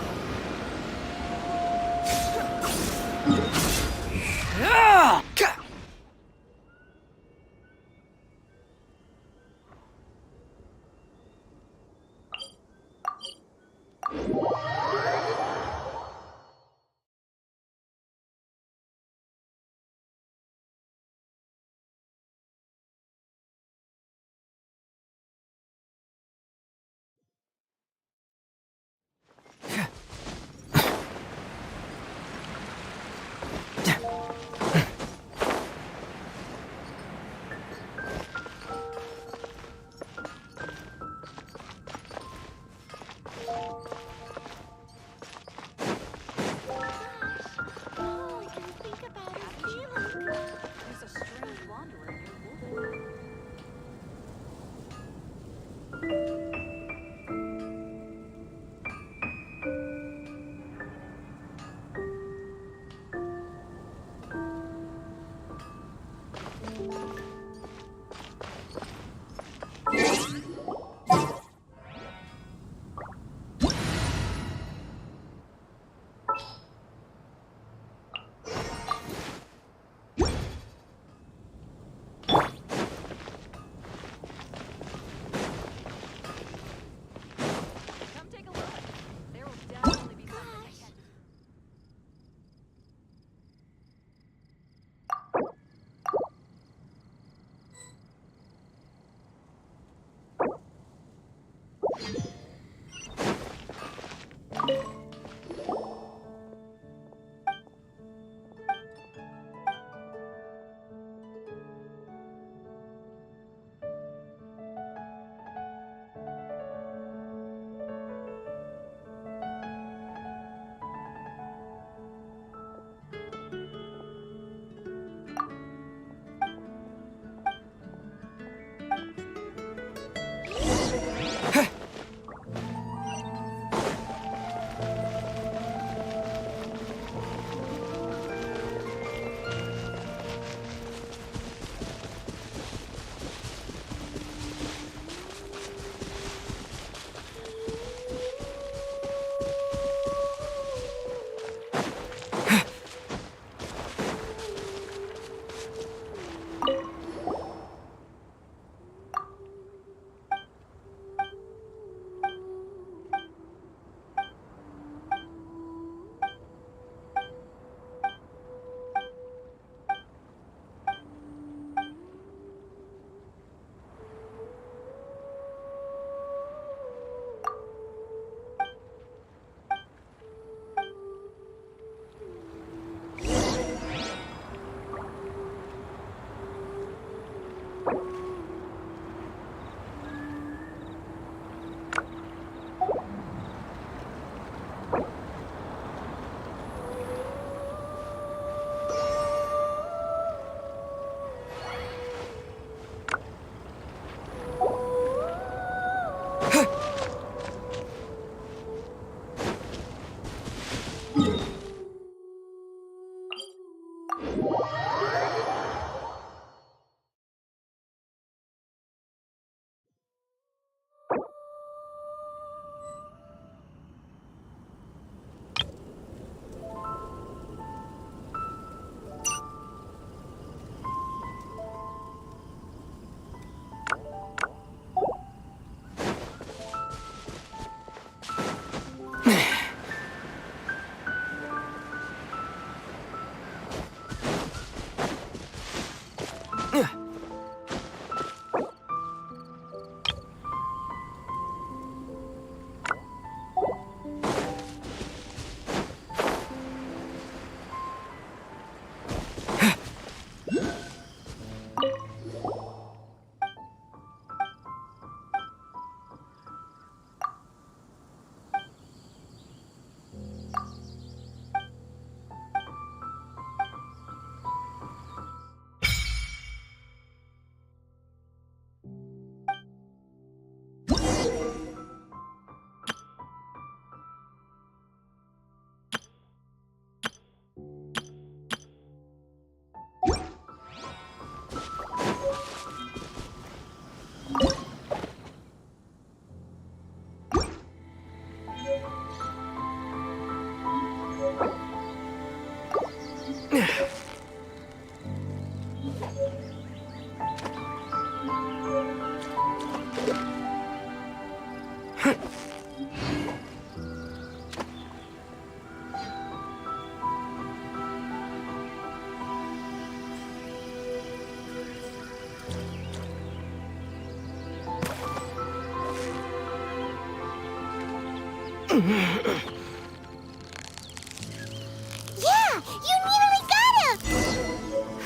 C: Yeah, you nearly got him!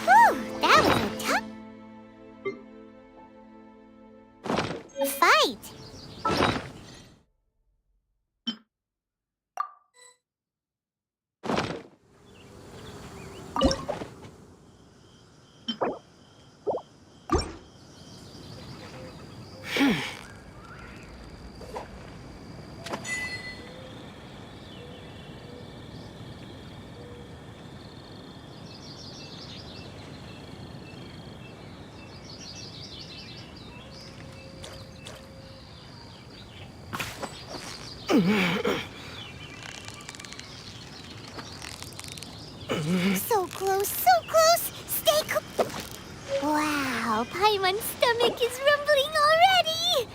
C: Whew, that was a tough fight. So close, so close! Stay Wow, Paimon's stomach is rumbling already!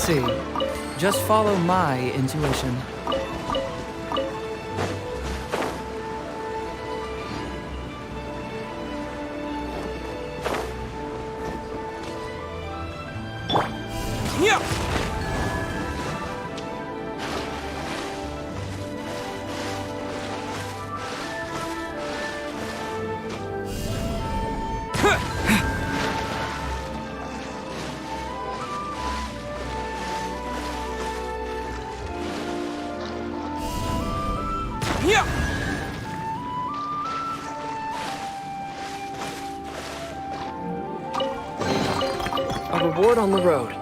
G: See, just follow my intuition. A reward on the road.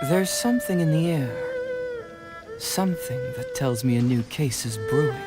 G: There's something in the air. Something that tells me a new case is brewing.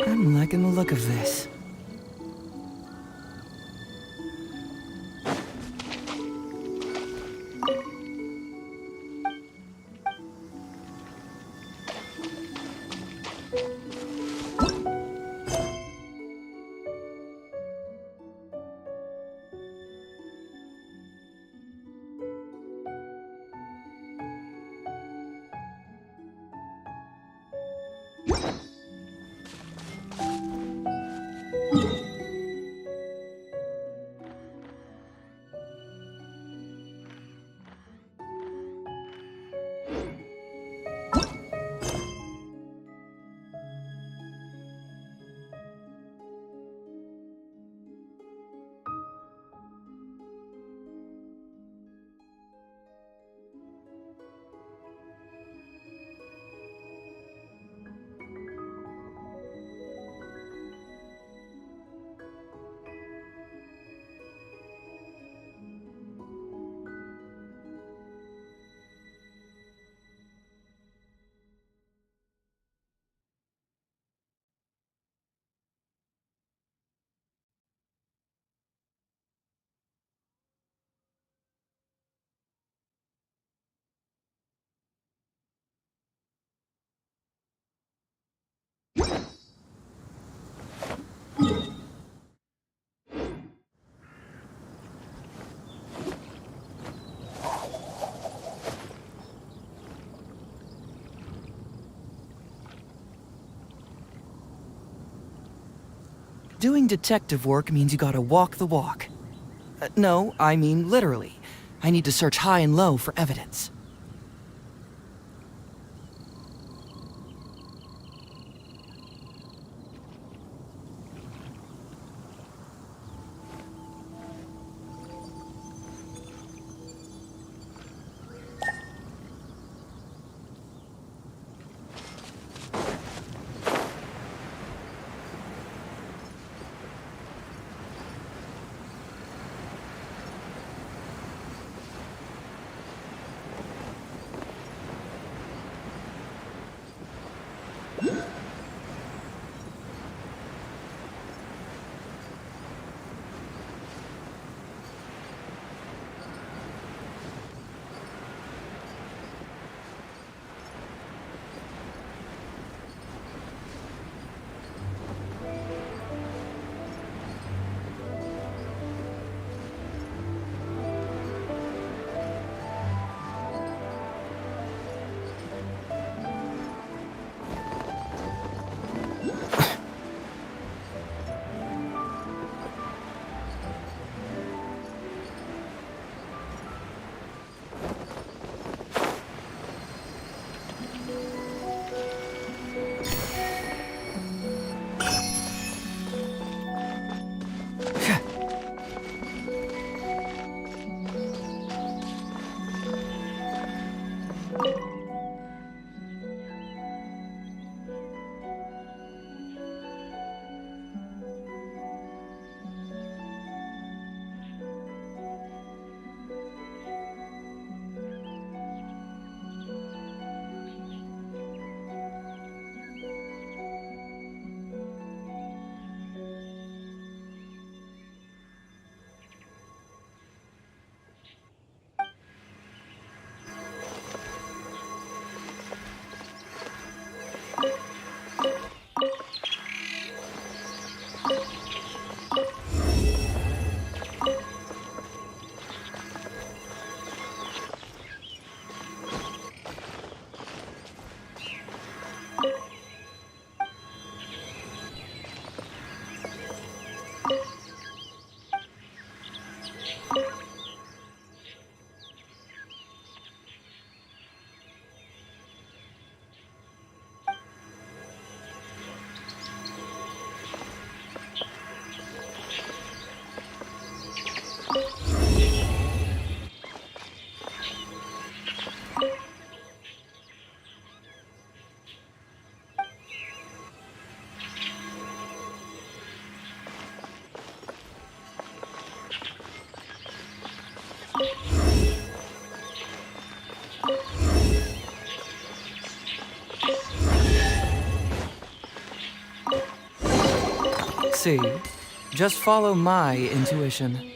G: I'm liking the look of this. Doing detective work means you gotta walk the walk. No, I mean literally. I need to search high and low for evidence. See, just follow my intuition.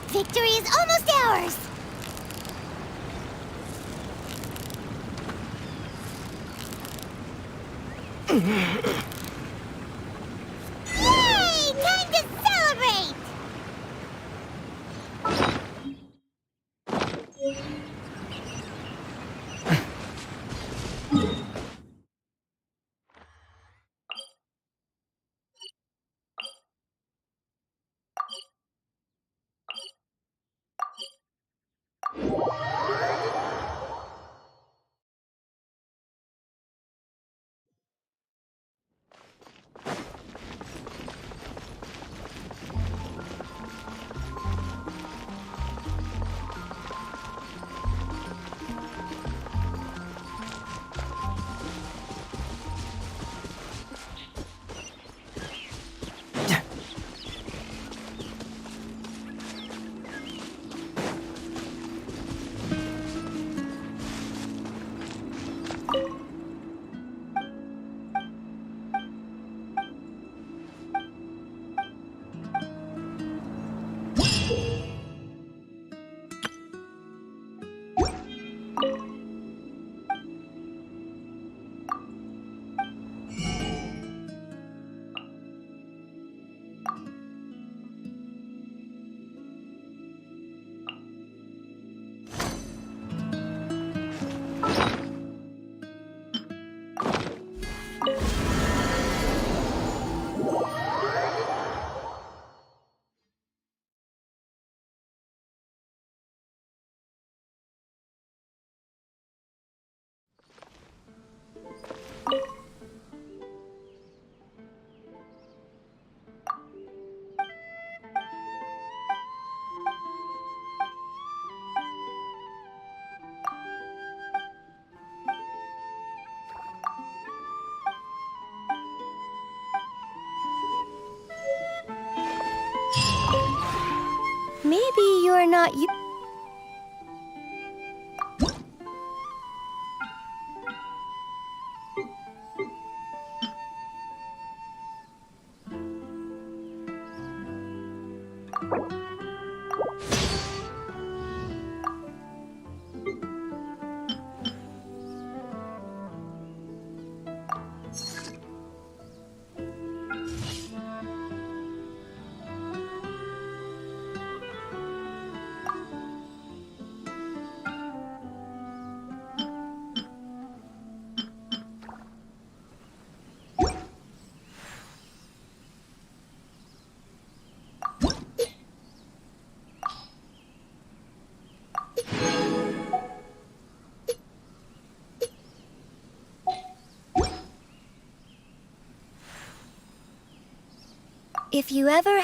C: Victory is almost ours! Yay! Time to celebrate!
I: Maybe you're not you. If you ever...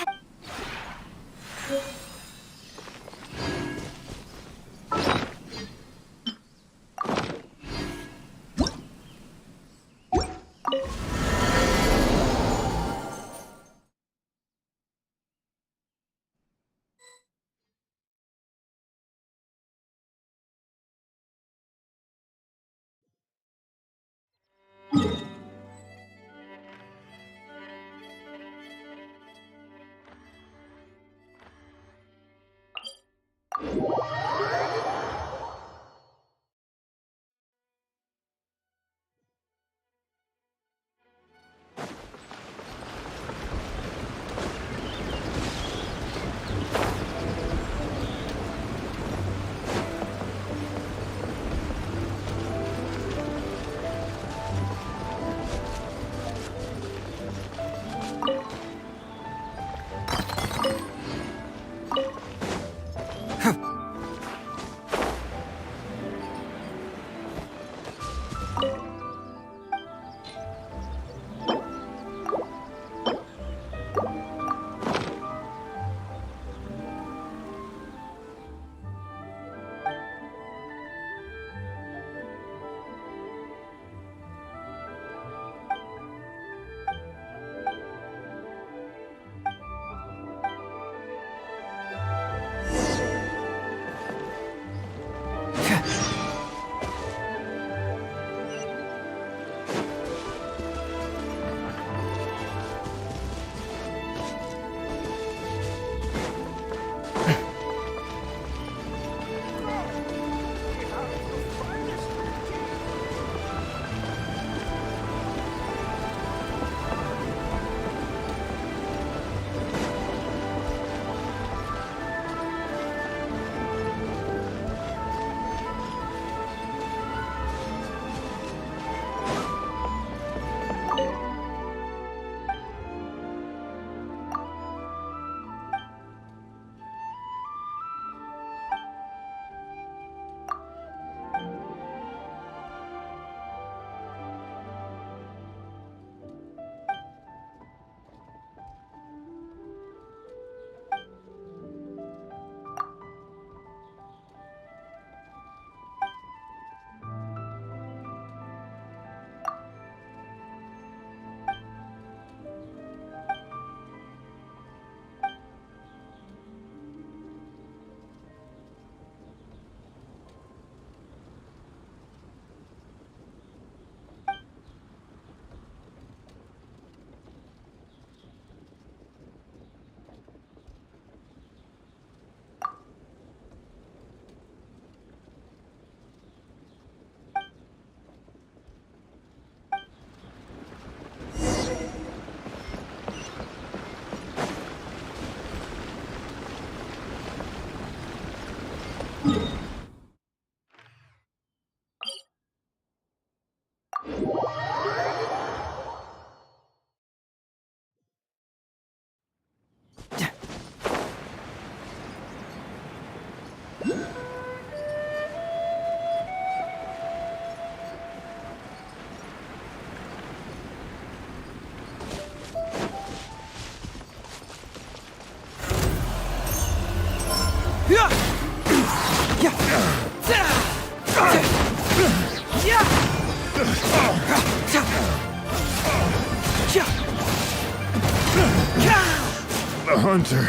J: The hunter.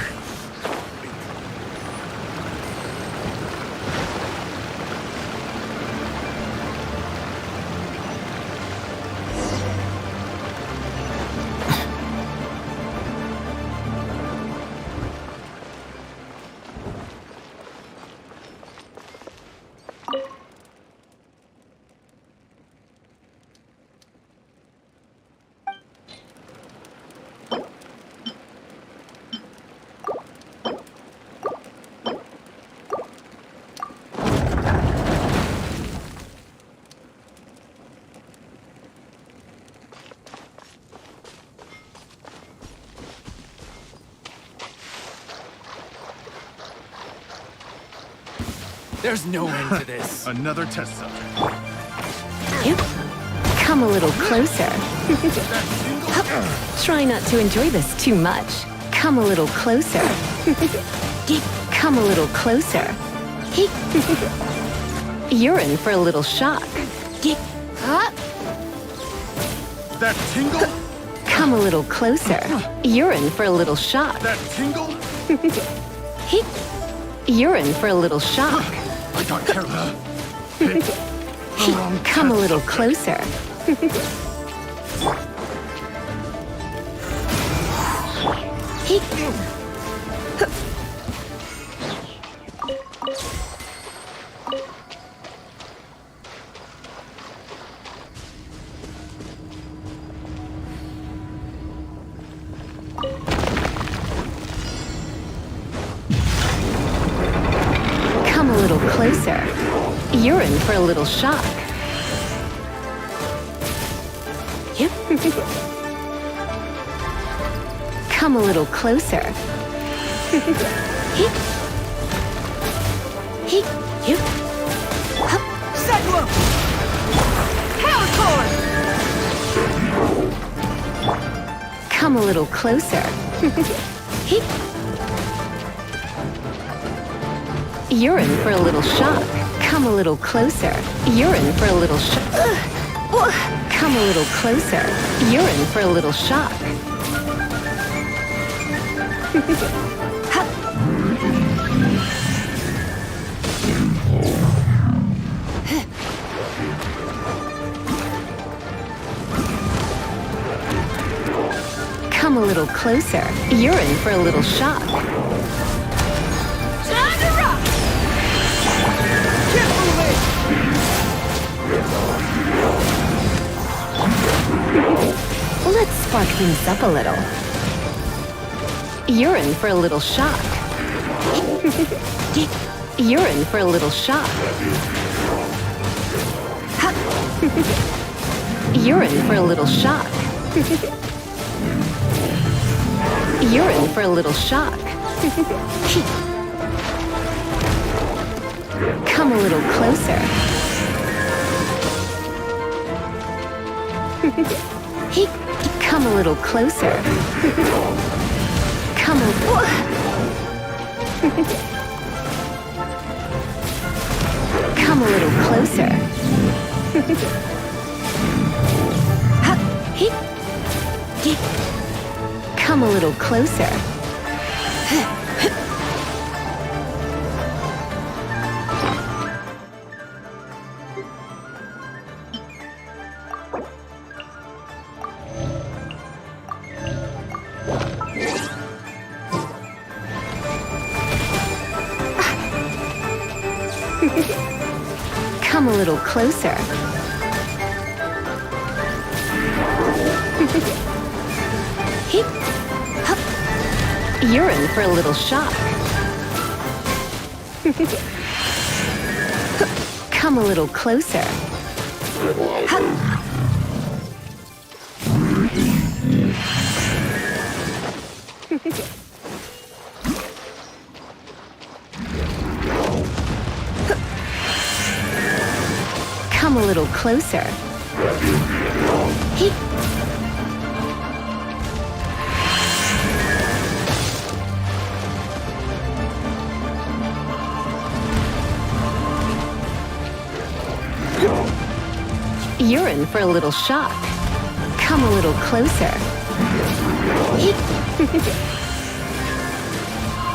H: There's no end to this.
O: Another test subject.
W: Come a little closer. Try not to enjoy this too much. Come a little closer. Come a little closer. You're in for a little shock.
O: That tingle?
W: Come a little closer. You're in for a little shock.
O: That tingle?
W: You're in for a little shock.
O: I got careless.
W: Come a little closer. Come a little closer. You're in for a little shock. Come a little closer. Come a little closer. You're in for a little shock. Come a little closer. You're in for a little shock. Come a little closer. You're in for a little shock. Come a little closer. You're in for a little shock.
K: Time to rock! Get moving!
W: Let's spark things up a little. You're in for a little shock. You're in for a little shock. You're in for a little shock. You're in for a little shock. Come a little closer. Come a little closer. Come a Come a little closer. Come a little closer. Come a little closer. You're in for a little shock. Come a little closer. Come a little closer. You're in for a little shock. Come a little closer.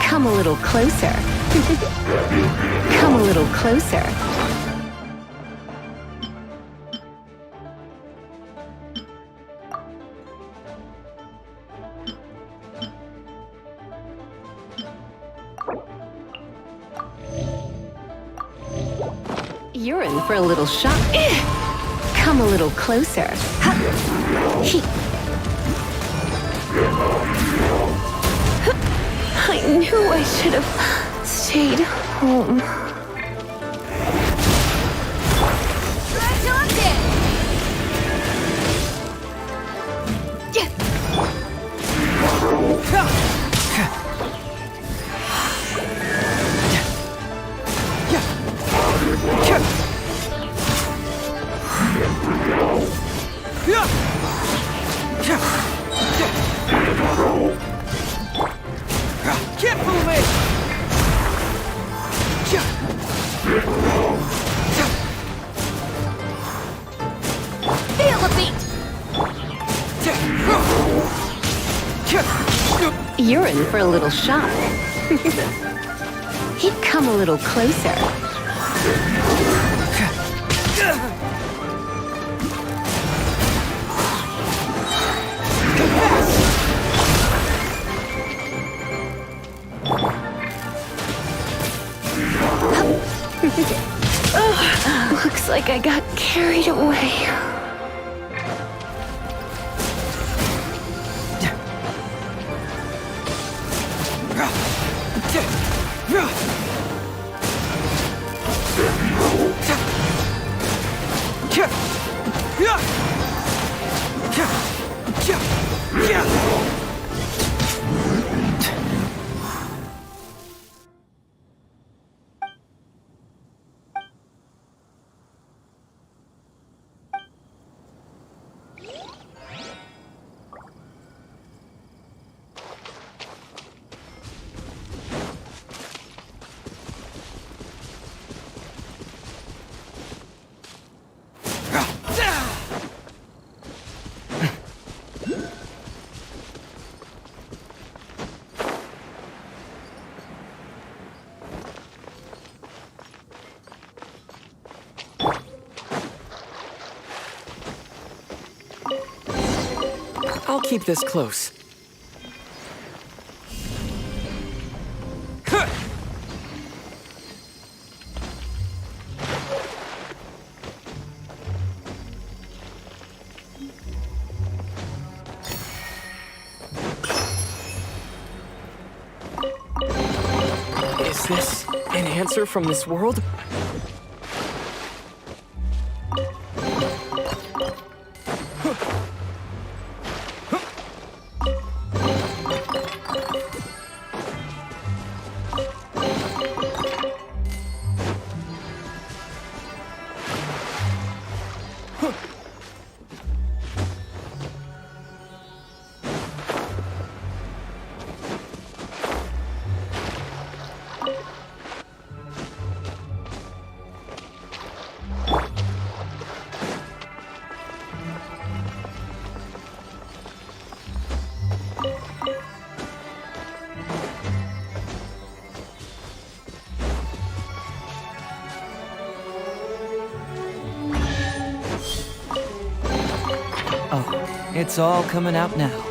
W: Come a little closer. Come a little closer. You're in for a little shock. Come a little closer.
Q: I knew I should have stayed home.
W: You're in for a little shock. Come a little closer. Looks like I got carried away.
B: I'll keep this close. Is this an answer from this world?
G: Oh, it's all coming out now.